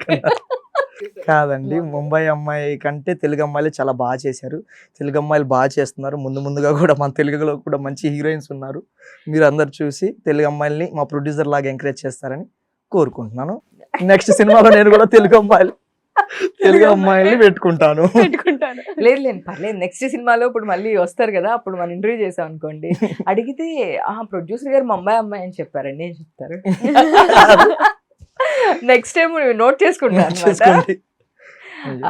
కాదండి, ముంబై అమ్మాయి కంటే తెలుగు అమ్మాయిలు చాలా బాగా చేశారు. తెలుగు అమ్మాయిలు బాగా చేస్తున్నారు. ముందుగా కూడా మన తెలుగులో కూడా మంచి హీరోయిన్స్ ఉన్నారు. మీరు అందరు చూసి తెలుగు అమ్మాయిల్ని మా ప్రొడ్యూసర్ లాగా ఎంకరేజ్ చేస్తారని కోరుకుంటున్నాను. నెక్స్ట్ సినిమాలో నేను కూడా తెలుగు అమ్మాయిల్ని పెట్టుకుంటాను. లేదు పర్లేదు. నెక్స్ట్ సినిమాలో ఇప్పుడు మళ్ళీ వస్తారు కదా, అప్పుడు మనం ఇంటర్వ్యూ చేసాం అనుకోండి, అడిగితే ప్రొడ్యూసర్ గారు ముంబై అమ్మాయి అని చెప్పారండి ఏం చెప్తారు? నెక్స్ట్ టైం నోట్ చేసుకుంటాను.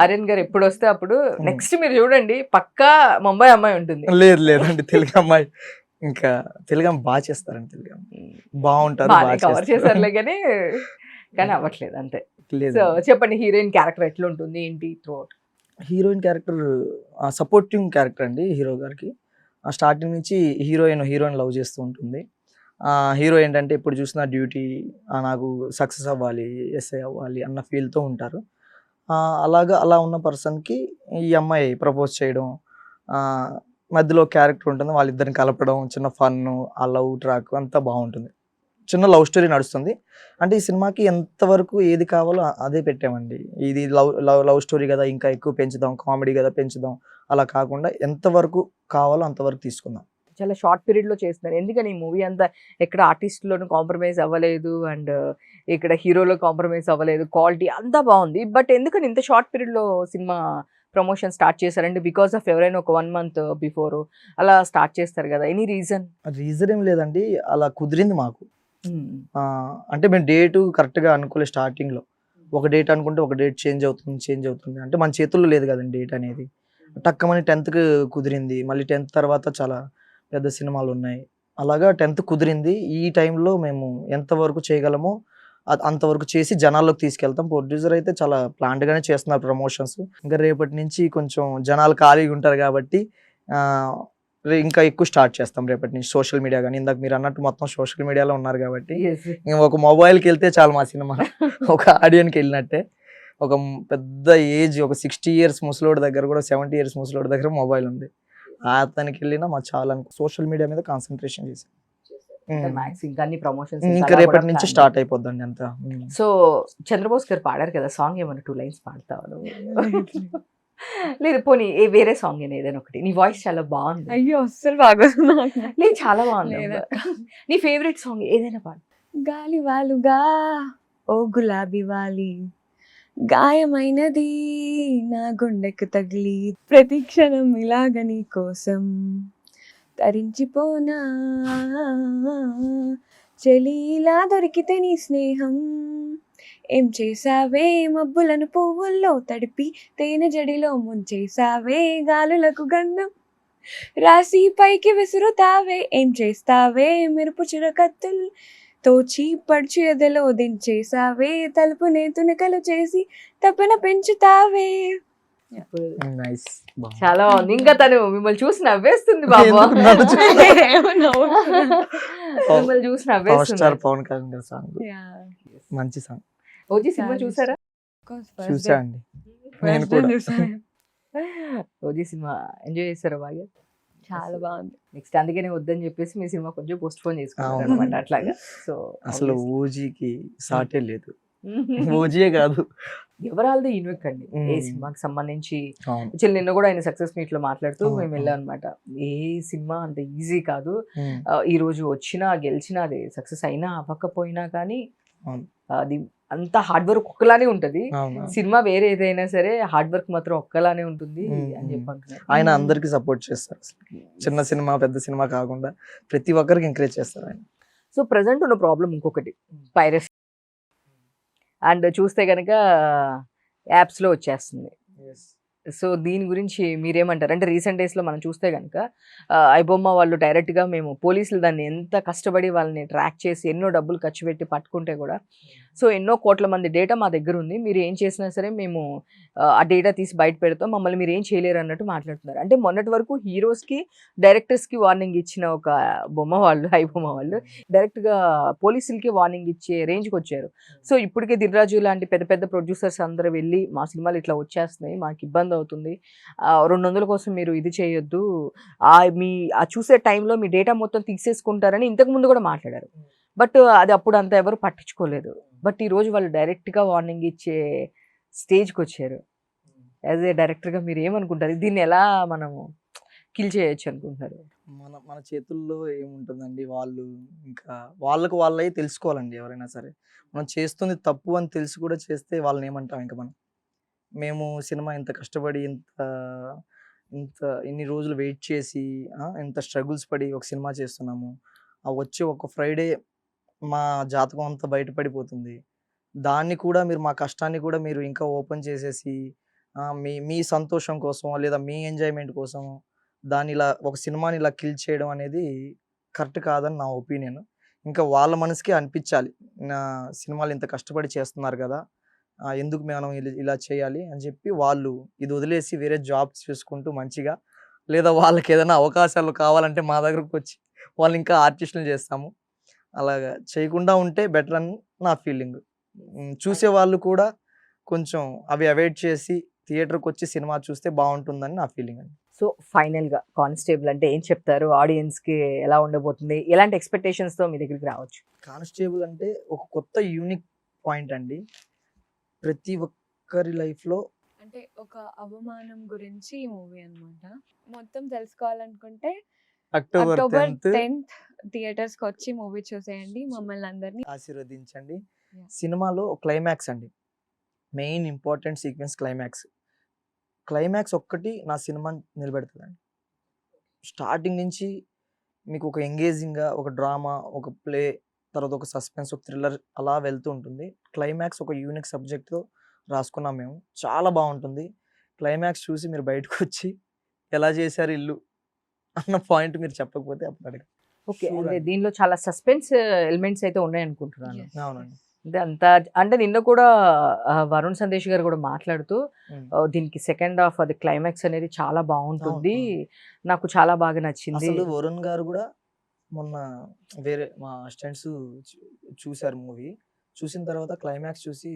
ఆర్యన్ గారు ఎప్పుడు వస్తే అప్పుడు నెక్స్ట్ మీరు చూడండి పక్కా ముంబై అమ్మాయి ఉంటుంది. లేదండి తెలుగు అమ్మాయి ఇంకా తెలుగు బాగా చేస్తారండి, తెలుగు బాగుంటారు, బాగా బాగా కవర్ చేస్తారు. చేశారులే కానీ కానీ అవ్వట్లేదు అంతే. లేదు సో చెప్పండి, హీరోయిన్ క్యారెక్టర్ ఎట్లా ఉంటుంది ఏంటి through out? Heroine character supporting character అండి హీరో గారికి. స్టార్టింగ్ నుంచి హీరోయిన్ లవ్ చేస్తూ ఉంటుంది. హీరో ఏంటంటే ఇప్పుడు చూసిన డ్యూటీ, నాకు సక్సెస్ అవ్వాలి, ఎస్ఐ అవ్వాలి అన్న ఫీల్తో ఉంటారు. అలా ఉన్న పర్సన్కి ఈ అమ్మాయి ప్రపోజ్ చేయడం, ఆ, మధ్యలో క్యారెక్టర్ ఉంటుంది, వాళ్ళిద్దరిని కలపడం, చిన్న ఫన్ను, ఆ లవ్ ట్రాక్ అంతా బాగుంటుంది. చిన్న లవ్ స్టోరీ నడుస్తుంది. అంటే ఈ సినిమాకి ఎంతవరకు ఏది కావాలో అదే పెట్టామండి. ఇది లవ్ స్టోరీ కదా, ఇంకా ఎక్కువ పెంచుదాం, కామెడీ కదా పెంచుదాం, అలా కాకుండా ఎంతవరకు కావాలో అంతవరకు తీసుకుందాం. చాలా షార్ట్ పీరియడ్ లో చేస్తున్నారు. ఎందుకని ఈ మూవీ అంతా ఎక్కడ ఆర్టిస్ట్ లోను కాంప్రమైజ్ అవ్వలేదు అండ్ ఇక్కడ హీరోలో కాంప్రమైజ్ అవ్వలేదు, క్వాలిటీ అంతా బాగుంది, బట్ ఎందుకని ఇంత షార్ట్ పీరియడ్ లో సినిమా ప్రమోషన్ స్టార్ట్ చేశారంటే బికాస్ ఆఫ్ ఎవరైనా ఒక 1 month బిఫోర్ అలా స్టార్ట్ చేస్తారు కదా, ఎనీ రీజన్? రీజన్ ఏం లేదండి, అలా కుదిరింది మాకు. అంటే మేము డేటు కరెక్ట్గా అనుకోలేదు. స్టార్టింగ్లో ఒక డేట్ అనుకుంటే ఒక డేట్ చేంజ్ అవుతుంది. అంటే మన చేతుల్లో లేదు కదండి డేట్ అనేది. టక్కమని 10th కుదిరింది. మళ్ళీ 10th తర్వాత చాలా పెద్ద సినిమాలు ఉన్నాయి. అలాగా 10th కుదిరింది. ఈ టైంలో మేము ఎంతవరకు చేయగలమో అంతవరకు చేసి జనాల్లోకి తీసుకెళ్తాం. ప్రొడ్యూసర్ అయితే చాలా ప్లాన్డ్గానే చేస్తున్నారు ప్రమోషన్స్. ఇంకా రేపటి నుంచి కొంచెం జనాలు ఖాళీగా ఉంటారు కాబట్టి ఇంకా ఎక్కువ స్టార్ట్ చేస్తాం రేపటి నుంచి. సోషల్ మీడియా కానీ ఇందాక మీరు అన్నట్టు మొత్తం సోషల్ మీడియాలో ఉన్నారు కాబట్టి ఒక మొబైల్కి వెళ్తే చాలు మా సినిమా ఒక ఆడియన్కి వెళ్ళినట్టే. ఒక పెద్ద ఏజ్, ఒక 60 years ముసలోడి దగ్గర కూడా 70 years ముసలోడి దగ్గర మొబైల్ ఉంది. అతనికి వెళ్ళినా మా చాలా సోషల్ మీడియా మీద కాన్సన్ట్రేషన్ చేసి ఇంకా అన్ని ప్రమోషన్స్ ఇంకా రేపటి నుంచి స్టార్ట్ అయిపోద్దండి అంతా. సో చంద్రబోస్ గారు పాడారు కదా సాంగ్, ఏమన్నా 2 lines పాడతావు లేదు పోనీ వేరే సాంగ్ ఏదైనా ఒకటి, నీ వాయిస్ చాలా బాగుంది. అయ్యో అస్సలు బాగోదు నాకు. లేదు చాలా బాగుంది. లేదా. నీ ఫేవరెట్ సాంగ్ ఏదైనా పాడు. గాలి వాలుగా ఓ గులాబీ వాలి, గాయమైనది నా గుండెకు తగిలి, ప్రతి క్షణం ఇలాగ నీ కోసం తరించిపోనా, చెలి ఇలా దొరికితే నీ స్నేహం, ఏం చేసావే మబ్బులను పువ్వుల్లో తడిపి, తేనె జడిలో ముంచేసావే గాలులకు గంధం రాసి పైకి విసురుతావే, ఏం చేస్తావే మెరుపు చిరకత్తులు తోచి పడుచు ఎదలో దించేసావే, తలుపునే తునకలు చేసి తపన పెంచుతావే. నైస్, చాలా బాగుంది. ఇంకా తను మిమ్మల్ని చూసి నవ్వేస్తుంది బాబు, మిమ్మల్ని చూసి పవర్ నవ్వేస్తుంది. స్టార్ పవన్ కళ్యాణ్ గారి సాంగ్, మంచి సాంగ్. ఓజీ సినిమా చూసారా? చూసా అండి నేను కూడా. ఓజీ సినిమా ఎంజాయ్ చేస్తారా బాగా? చాలా బాగుంది. నెక్స్ట్ అందుకనే వద్దని చెప్పేసి మీ సినిమా కొంచెం పోస్ట్ పోన్ చేసుకున్నారు అవును. అనమాట అట్లాగా. సో అసలు ఓజీకి సాటే లేదు, ఓజీయే కాదు. ఎవరాల్ది యూనిక్ అండి ఏ మ్మ్. సినిమాకి సంబంధించి. అవును. యాక్చువల్లీ నిన్న కూడా ఆయన సక్సెస్ మీట్ లో మాట్లాడుతూ అవును, మేము అవును. వెళ్ళాం అనమాట. ఏ సినిమా అంత ఈజీ కాదు, ఉమ్, ఈ రోజు వచ్చినా గెలిచినా అది సక్సెస్ అయినా అవ్వకపోయినా కానీ అవును. అది అంత హార్డ్ వర్క్ ఒక్కలానే ఉంటది. అవును. సినిమా వేరే ఏదైనా సరే హార్డ్ వర్క్ మాత్రం ఒక్కలానే ఉంటుంది మ్మ్. అని చెప్పి అంటున్నారు. ఆయన అందరికి సపోర్ట్ చేస్తారు అసలు. చిన్న సినిమా పెద్ద సినిమా కాకుండా ప్రతి ఒక్కరికి ఎంకరేజ్ చేస్తారు ఆయన. సో ప్రజెంట్ ఉన్న ప్రాబ్లం ఇంకొకటి పైరసీ, అండ్ చూస్తే కనుక యాప్స్లో వచ్చేస్తుంది. సో దీని గురించి మీరేమంటారు? అంటే రీసెంట్ డేస్లో మనం చూస్తే కనుక ఐబొమ్మ వాళ్ళు డైరెక్ట్గా మేము పోలీసులు దాన్ని ఎంత కష్టపడి వాళ్ళని ట్రాక్ చేసి ఎన్నో డబ్బులు ఖర్చు పెట్టి పట్టుకుంటే కూడా సో ఎన్నో కోట్ల మంది డేటా మా దగ్గర ఉంది, మీరు ఏం చేసినా సరే మేము ఆ డేటా తీసి బయట పెడతాం, మమ్మల్ని మీరు ఏం చేయలేరు అన్నట్టు మాట్లాడుతున్నారు. అంటే మొన్నటి వరకు హీరోస్కి డైరెక్టర్స్కి వార్నింగ్ ఇచ్చిన ఒక బొమ్మ వాళ్ళు ఐబొమ్మ వాళ్ళు డైరెక్ట్గా పోలీసులకి వార్నింగ్ ఇచ్చే రేంజ్కి వచ్చారు. సో ఇప్పటికే దిల్రాజు లాంటి పెద్ద పెద్ద ప్రొడ్యూసర్స్ అందరూ వెళ్ళి మా సినిమాలు ఇట్లా వచ్చేస్తున్నాయి, మాకు ఇబ్బంది అవుతుంది, 200 కోసం మీరు ఇది చేయొద్దు, మీ చూసే టైంలో మీ డేటా మొత్తం తీసేసుకుంటారని ఇంతకు ముందు కూడా మాట్లాడారు. బట్ అది అప్పుడు అంత ఎవరు పట్టించుకోలేదు. బట్ ఈరోజు వాళ్ళు డైరెక్ట్గా వార్నింగ్ ఇచ్చే స్టేజ్కి వచ్చారు. యాజ్ ఏ డైరెక్టర్గా మీరు ఏమనుకుంటారు, దీన్ని ఎలా మనము కిల్ చేయొచ్చు అనుకుంటున్నారు? మన చేతుల్లో ఏముంటుందండి, వాళ్ళు ఇంకా వాళ్ళే తెలుసుకోవాలండి. ఎవరైనా సరే మనం చేస్తుంది తప్పు అని తెలిసి కూడా చేస్తే వాళ్ళని ఏమంటాం ఇంకా మనం. మేము సినిమా ఇంత కష్టపడి ఇంత ఇన్ని రోజులు వెయిట్ చేసి ఇంత స్ట్రగుల్స్ పడి ఒక సినిమా చేస్తున్నాము, వచ్చి ఒక ఫ్రైడే మా జాతకం అంతా బయటపడిపోతుంది. దాన్ని కూడా మీరు, మా కష్టాన్ని కూడా మీరు ఇంకా ఓపెన్ చేసేసి మీ సంతోషం కోసం లేదా మీ ఎంజాయ్మెంట్ కోసం దాన్ని ఇలా ఒక సినిమాని ఇలా కిల్ చేయడం అనేది కరెక్ట్ కాదని నా ఒపీనియన్. ఇంకా వాళ్ళ మనసుకే అనిపించాలి, నా సినిమాలు ఇంత కష్టపడి చేస్తున్నారు కదా, ఎందుకు మనం ఇలా చేయాలి అని చెప్పి వాళ్ళు ఇది వదిలేసి వేరే జాబ్స్ చూసుకుంటూ మంచిగా, లేదా వాళ్ళకి ఏదైనా అవకాశాలు కావాలంటే మా దగ్గరకు వచ్చి వాళ్ళు ఇంకా ఆర్టిస్టులు చేస్తాము, అలాగా చేయకుండా ఉంటే బెటర్ అని నా ఫీలింగ్. చూసేవాళ్ళు కూడా కొంచెం అవి అవాయిడ్ చేసి థియేటర్కి వచ్చి సినిమా చూస్తే బాగుంటుందని నా ఫీలింగ్ అండి. సో ఫైనల్గా కానిస్టేబుల్ అంటే ఏం చెప్తారు? ఆడియన్స్కి ఎలా ఉండబోతుంది? ఎలాంటి ఎక్స్పెక్టేషన్స్తో మీ దగ్గరికి రావచ్చు? కానిస్టేబుల్ అంటే ఒక కొత్త యూనిక్ పాయింట్ అండి. ప్రతి ఒక్కరి లైఫ్లో అంటే ఒక అవమానం గురించి ఈ మూవీ అన్నమాట. మొత్తం తెలుసుకోవాలనుకుంటే అక్టోబర్ అక్టోబర్ 10th 10th థియేటర్స్కి వచ్చి మూవీ చూసేయండి, మమ్మల్ని అందరినీ. ఆశీర్వదించండి. Yeah. సినిమాలో క్లైమాక్స్ అండి, మెయిన్ ఇంపార్టెంట్ సీక్వెన్స్ క్లైమాక్స్ ఒక్కటి నా సినిమా నిలబెడుతుందండి. స్టార్టింగ్ నుంచి మీకు ఒక ఎంగేజింగ్గా ఒక డ్రామా, ఒక ప్లే, తర్వాత ఒక సస్పెన్స్, ఒక థ్రిల్లర్ అలా వెళ్తూ ఉంటుంది. క్లైమాక్స్ ఒక యూనిక్ సబ్జెక్ట్తో రాసుకున్నాం మేము, చాలా బాగుంటుంది. క్లైమాక్స్ చూసి మీరు బయటకు వచ్చి ఎలా చేశారు ఇల్లు అన్న పాయింట్ మీరు చెప్పకపోతే అప్పుడు అడగ. ఓకే, Sure అంటే అండి. దీనిలో చాలా సస్పెన్స్ ఎలిమెంట్స్ అయితే ఉన్నాయి అనుకుంటున్నాను. Yes. అవునండి. అంటే అంత అంటే నిన్న కూడా వరుణ్ సందేశ్ గారు కూడా మాట్లాడుతూ ఉమ్. దీనికి సెకండ్ హాఫ్ అది క్లైమాక్స్ అనేది చాలా బాగుంటుంది, అవును. నాకు చాలా బాగా నచ్చింది. అసలు వరుణ్ గారు కూడా మొన్న వేరే మా అసిస్టెంట్స్ చూశారు మూవీ, చూసిన తర్వాత క్లైమాక్స్ చూసి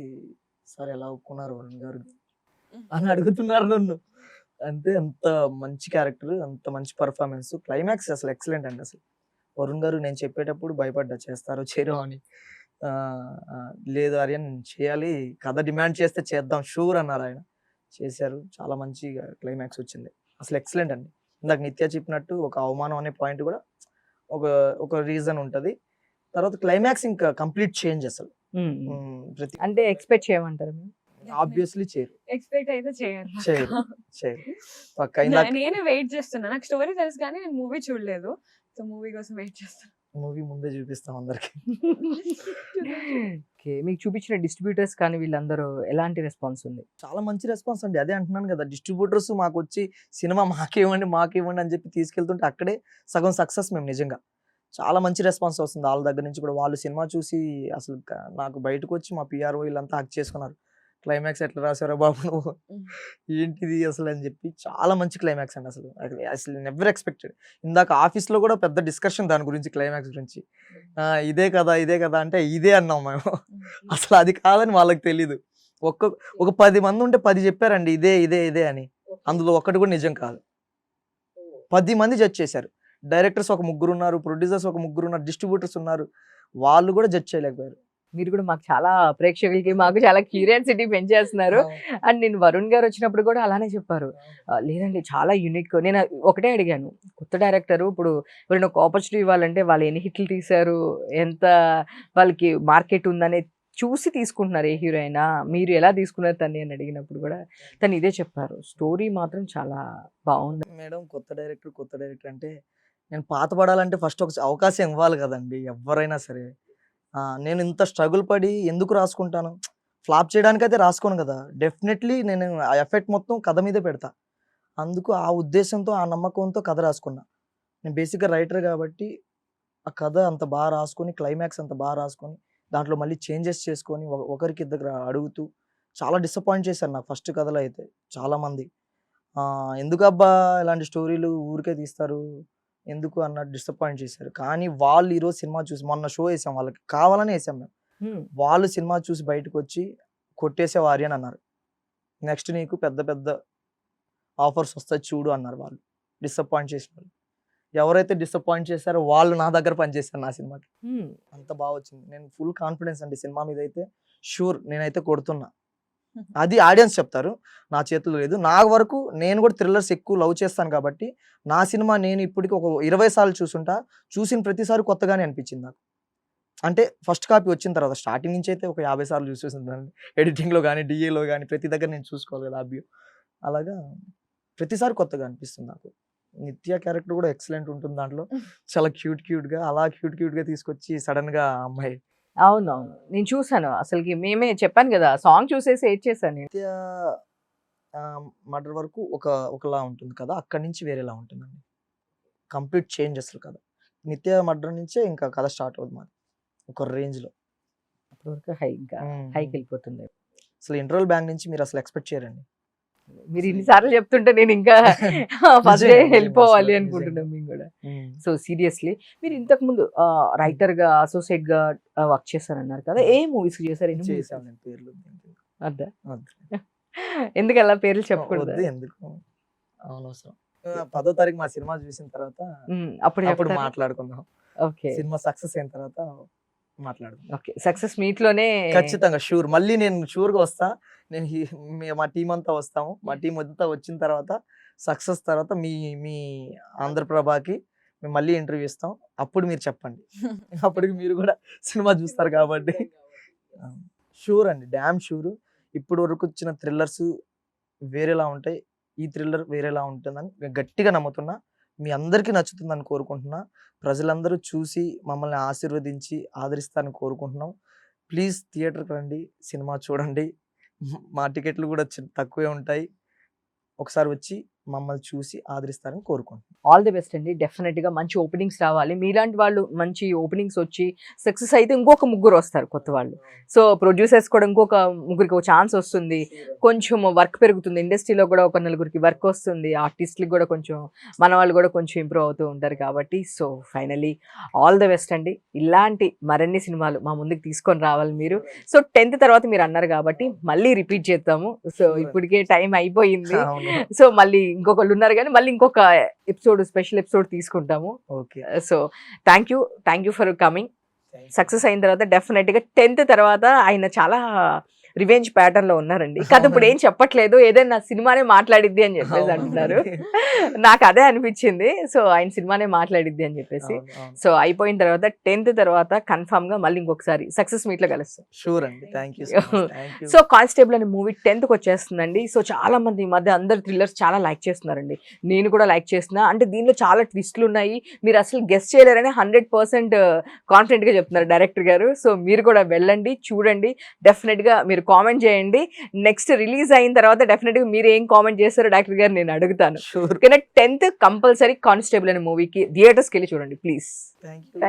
సార్ ఎలా ఒప్పుకున్నారు వరుణ్ గారు అని అడుగుతున్నారు నన్ను. అంతే, అంత మంచి క్యారెక్టర్, అంత మంచి పర్ఫార్మెన్స్, క్లైమాక్స్ అసలు ఎక్సలెంట్ అండి. అసలు వరుణ్ గారు నేను చెప్పేటప్పుడు భయపడ్డా చేస్తారో చేయరో అని. లేదు ఆర్యన్ చేయాలి, కథ డిమాండ్ చేస్తే చేద్దాం షూర్ అన్నారు ఆయన. చేశారు, చాలా మంచిగా క్లైమాక్స్ వచ్చింది, అసలు ఎక్సలెంట్ అండి. ఇందాక నిత్య చెప్పినట్టు ఒక అవమానం అనే పాయింట్ కూడా ఒక ఒక రీజన్ ఉంటుంది. తర్వాత క్లైమాక్స్ ఇంకా కంప్లీట్ చేంజ్ అసలు. ఉమ్. ప్రతి అంటే ఎక్స్పెక్ట్ చేయమంటారు మీరు? ఆబ్వియస్లీ చేయరు ఎక్స్పెక్ట్ అయితే చేయరు. చేయరు. చేయరు పక్క. ఇందాక నేను వెయిట్ చేస్తున్నా, నాకు స్టోరీ తెలుసు కానీ నేను మూవీ చూడలేదు, సో మూవీ కోసం వెయిట్ చేస్తాను. మూవీ ముందే చూపిస్తాం అందరికి. ఓకే, మీకు చూపించిన డిస్ట్రిబ్యూటర్స్ కానీ వీళ్ళందరూ ఎలాంటి రెస్పాన్స్ ఉంది? చాలా మంచి రెస్పాన్స్ అండి, అదే అంటున్నాను కదా, డిస్ట్రిబ్యూటర్స్ మాకు వచ్చి సినిమా మాకేవ్వండి అని చెప్పి తీసుకెళ్తుంటే అక్కడే సగం సక్సెస్ మేము. నిజంగా చాలా మంచి రెస్పాన్స్ వస్తుంది వాళ్ళ దగ్గర నుంచి కూడా. వాళ్ళు సినిమా చూసి అసలు నాకు బయటకు వచ్చి మా పిఆర్ఓ వీళ్ళంతా హక్ చేసుకున్నారు, క్లైమాక్స్ ఎట్లా రాశారో బాబు నువ్వు, ఏంటిది అసలు అని చెప్పి. చాలా మంచి క్లైమాక్స్ అండి అసలు, అసలు నెవర్ ఎక్స్పెక్టెడ్. ఇందాక ఆఫీస్లో కూడా పెద్ద డిస్కషన్ దాని గురించి, క్లైమాక్స్ గురించి. ఇదే కదా అంటే ఇదే అన్నాం మేము. అసలు అది కాదని వాళ్ళకి తెలీదు. ఒక 10 మంది ఉంటే 10 చెప్పారండి ఇదే అని, అందులో ఒక్కటి కూడా నిజం కాదు. 10 మంది జడ్జ్ చేశారు. డైరెక్టర్స్ ఒక 3 ఉన్నారు, ప్రొడ్యూసర్స్ ఒక 3 ఉన్నారు, డిస్ట్రిబ్యూటర్స్ ఉన్నారు, వాళ్ళు కూడా జడ్జ్ చేయలేకపోయారు. మీరు కూడా మాకు చాలా ప్రేక్షకులకి మాకు చాలా క్యూరియాసిటీ పెంచేస్తున్నారు. అండ్ నేను వరుణ్ గారు వచ్చినప్పుడు కూడా అలానే చెప్పారు, లేదండి చాలా యూనిక్. నేను ఒకటే అడిగాను, కొత్త డైరెక్టర్ ఇప్పుడు ఎవరైనా ఒక ఆపర్చునిటీ ఇవ్వాలంటే వాళ్ళు ఎన్ని హిట్లు తీశారు, ఎంత వాళ్ళకి మార్కెట్ ఉందనే చూసి తీసుకుంటున్నారు ఏ హీరో అయినా, మీరు ఎలా తీసుకున్నారు తన్ని అని అడిగినప్పుడు కూడా తను ఇదే చెప్పారు, స్టోరీ మాత్రం చాలా బాగుంది. మేడం కొత్త డైరెక్టర్ అంటే నేను పాత పడాలంటే ఫస్ట్ ఒక అవకాశం ఇవ్వాలి కదండి ఎవరైనా సరే. నేను ఇంత స్ట్రగుల్ పడి ఎందుకు రాసుకుంటాను, ఫ్లాప్ చేయడానికైతే రాసుకోను కదా. డెఫినెట్లీ నేను ఆ ఎఫెక్ట్ మొత్తం కథ మీదే పెడతా. అందుకు ఆ ఉద్దేశంతో, ఆ నమ్మకంతో కథ రాసుకున్నా. నేను బేసిక్గా రైటర్ కాబట్టి ఆ కథ అంత బాగా రాసుకొని, క్లైమాక్స్ అంత బాగా రాసుకొని, దాంట్లో మళ్ళీ చేంజెస్ చేసుకొని, ఒకరికి ఇద్దరు అడుగుతూ చాలా డిసప్పాయింట్ చేశారు నాకు ఫస్ట్ కథలో అయితే చాలామంది. ఎందుకబ్బా ఇలాంటి స్టోరీలు ఊరికే తీస్తారు ఎందుకు అన్నట్టు డిసప్పాయింట్ చేశారు. కానీ వాళ్ళు ఈరోజు సినిమా చూసి, మొన్న షో వేసాం వాళ్ళకి, కావాలని వేసాం మేము, వాళ్ళు సినిమా చూసి బయటకు వచ్చి కొట్టేసేవారు ఆర్యన్ అన్నారు, నెక్స్ట్ నీకు పెద్ద పెద్ద ఆఫర్స్ వస్తాయి చూడు అన్నారు వాళ్ళు. డిసప్పాయింట్ చేసిన వాళ్ళు ఎవరైతే డిసప్పాయింట్ చేశారో వాళ్ళు నా దగ్గర పనిచేశారు నా సినిమాకి. అంత బాగా వచ్చింది. నేను ఫుల్ కాన్ఫిడెన్స్ అండి సినిమా మీద అయితే, షూర్ నేనైతే కొడుతున్నా. అది ఆడియన్స్ చెప్తారు, నా చేతుల్లో లేదు. నా వరకు నేను కూడా థ్రిల్లర్స్ ఎక్కువ లవ్ చేస్తాను కాబట్టి నా సినిమా నేను ఇప్పటికి ఒక 20 సార్లు చూసుంటా, చూసిన ప్రతిసారి కొత్తగానే అనిపించింది నాకు. అంటే ఫస్ట్ కాపీ వచ్చిన తర్వాత స్టార్టింగ్ నుంచి అయితే ఒక 50 సార్లు చూసేసింది, ఎడిటింగ్లో కానీ డిఏలో కానీ ప్రతి దగ్గర నేను చూసుకోవాలి కదా అభ్యూ. అలాగా ప్రతిసారి కొత్తగా అనిపిస్తుంది నాకు. నిత్య క్యారెక్టర్ కూడా ఎక్సలెంట్ ఉంటుంది దాంట్లో, చాలా క్యూట్గా అలా క్యూట్గా తీసుకొచ్చి సడన్గా అమ్మాయి. అవునవును, నేను చూసాను. అసలుకి మేమే చెప్పాను కదా, సాంగ్ చూసేసి ఏడ్ చేశాను నేను. నిత్య మర్డర్ వరకు ఒకలా ఉంటుంది కదా, అక్కడి నుంచి వేరేలా ఉంటుందండి. కంప్లీట్ చేంజ్ అసలు కదా. నిత్య మర్డర్ నుంచే ఇంకా కథ స్టార్ట్ అవుతుంది మాది ఒక రేంజ్లో. అప్పటి వరకు హై ఇంకా హైకి వెళ్ళిపోతుంది. అసలు ఇంటర్వల్ బ్యాంక్ నుంచి మీరు అసలు ఎక్స్పెక్ట్ చేయరండి. మీరు ఇన్నిసార్లు చెప్తుంటే నేను ఇంకా ఫస్ట్ డే నిజంగా, వెళ్ళిపోవాలి నిజంగా. అనుకుంటున్నాం మేము కూడా. సో సీరియస్లీ మీరు ఇంతకు ముందు రైటర్ గా అసోసియేట్ గా వర్క్ చేశారన్నారు కదా, ఏ మూవీస్ చేశారు? ఎన్ని movies? చేసాం నేను పేర్లు అద్దా వద్దు. ఎందుకు అలా పేర్లు చెప్పకూడదు? వద్దు, ఎందుకు అనవసరం. 10వ తారీఖు మా సినిమా చూసిన తర్వాత అప్పుడు అప్పుడు చెప్తారా? మాట్లాడుకుందాం. ఓకే సినిమా సక్సెస్ అయిన తర్వాత మాట్లాడుకుందాం. ఓకే సక్సెస్ మీట్ లోనే ఖచ్చితంగా షూర్. మళ్ళీ నేను షూర్ గా వస్తా. నేను మా టీం అంతా వస్తాము. మా టీం అంతా వచ్చిన తర్వాత సక్సెస్ తర్వాత మీ ఆంధ్రప్రభకి మేము మళ్ళీ ఇంటర్వ్యూ ఇస్తాం. అప్పుడు మీరు చెప్పండి. అప్పటికి మీరు కూడా సినిమా చూస్తారు కాబట్టి షూర్ అండి, డ్యామ్ షూర్. ఇప్పుడు వరకు వచ్చిన థ్రిల్లర్స్ వేరేలా ఉంటాయి, ఈ థ్రిల్లర్ వేరేలా ఉంటుందని నేను గట్టిగా నమ్ముతున్నా. మీ అందరికీ నచ్చుతుందని కోరుకుంటున్నా. ప్రజలందరూ చూసి మమ్మల్ని ఆశీర్వదించి ఆదరిస్తారని కోరుకుంటున్నాం. ప్లీజ్ థియేటర్కి రండి, సినిమా చూడండి. మా టికెట్లు కూడా తక్కువే ఉంటాయి. ఒకసారి వచ్చి మమ్మల్ని చూసి ఆదరిస్తారని కోరుకుంటున్నాం. ఆల్ ది బెస్ట్ అండి. డెఫినెట్ గా మంచి ఓపెనింగ్స్ రావాలి. మీలాంటి వాళ్ళు మంచి ఓపెనింగ్స్ వచ్చి సక్సెస్ అయితే ఇంకొక ముగ్గురు వస్తారు కొత్త వాళ్ళు. సో ప్రొడ్యూసర్స్ కూడా ఇంకొక ముగ్గురికి ఒక ఛాన్స్ వస్తుంది, కొంచెం వర్క్ పెరుగుతుంది, ఇండస్ట్రీలో కూడా ఒక నలుగురికి వర్క్ వస్తుంది, ఆర్టిస్ట్లకి కూడా కొంచెం మన వాళ్ళు కూడా కొంచెం ఇంప్రూవ్ అవుతూ ఉంటారు కాబట్టి. So finally all the best అండి. ఇలాంటి మరిన్ని సినిమాలు మా ముందుకు తీసుకొని రావాలి మీరు. సో 10th తర్వాత మీరు అన్నారు కాబట్టి మళ్ళీ రిపీట్ చేద్దాము. సో ఇప్పటికే టైం అయిపోయింది. అవును. సో మళ్ళీ ఇంకొకళ్ళు ఉన్నారు కానీ మళ్ళీ ఇంకొక ఎపిసోడ్, స్పెషల్ ఎపిసోడ్ తీసుకుంటాము. Okay, so thank you for coming. Success అయిన తర్వాత డెఫినెట్ గా 10th తర్వాత ఆయన చాలా రివెంజ్ ప్యాటర్న్ లో ఉన్నారండి. కథ ఇప్పుడు ఏం చెప్పట్లేదు, ఏదైనా సినిమానే మాట్లాడిద్ది అని చెప్పేసి అంటున్నారు. నాకు అదే అనిపించింది. సో ఆయన సినిమానే మాట్లాడిద్ది అని చెప్పేసి. సో అయిపోయిన తర్వాత 10th తర్వాత కన్ఫర్మ్ గా మళ్ళీ ఇంకొకసారి సక్సెస్ మీట్ లో కలుస్తాం. షూర్ అండి. Thank you. సో కానిస్టేబుల్ అనే మూవీ 10th వచ్చేస్తుందండి. సో చాలా మంది ఈ మధ్య అందరు థ్రిల్లర్స్ చాలా లైక్ చేస్తున్నారండి, నేను కూడా లైక్ చేస్తున్నా. అంటే దీనిలో చాలా ట్విస్ట్లు ఉన్నాయి, మీరు అసలు గెస్ట్ చేయలేరని 100% కాన్ఫిడెంట్ గా చెప్తున్నారు డైరెక్టర్ గారు. సో మీరు కూడా వెళ్ళండి, చూడండి, డెఫినెట్ గా మీరు కామెంట్ చేయండి. నెక్స్ట్ రిలీజ్ అయిన తర్వాత డెఫినెట్ గా మీరు ఏం కామెంట్ చేస్తారో డైరెక్టర్ గారు నేను అడుగుతాను. షూర్. 10th కంపల్సరీ కానిస్టేబుల్ అనే మూవీకి థియేటర్స్కి వెళ్ళి చూడండి ప్లీజ్. Thank you.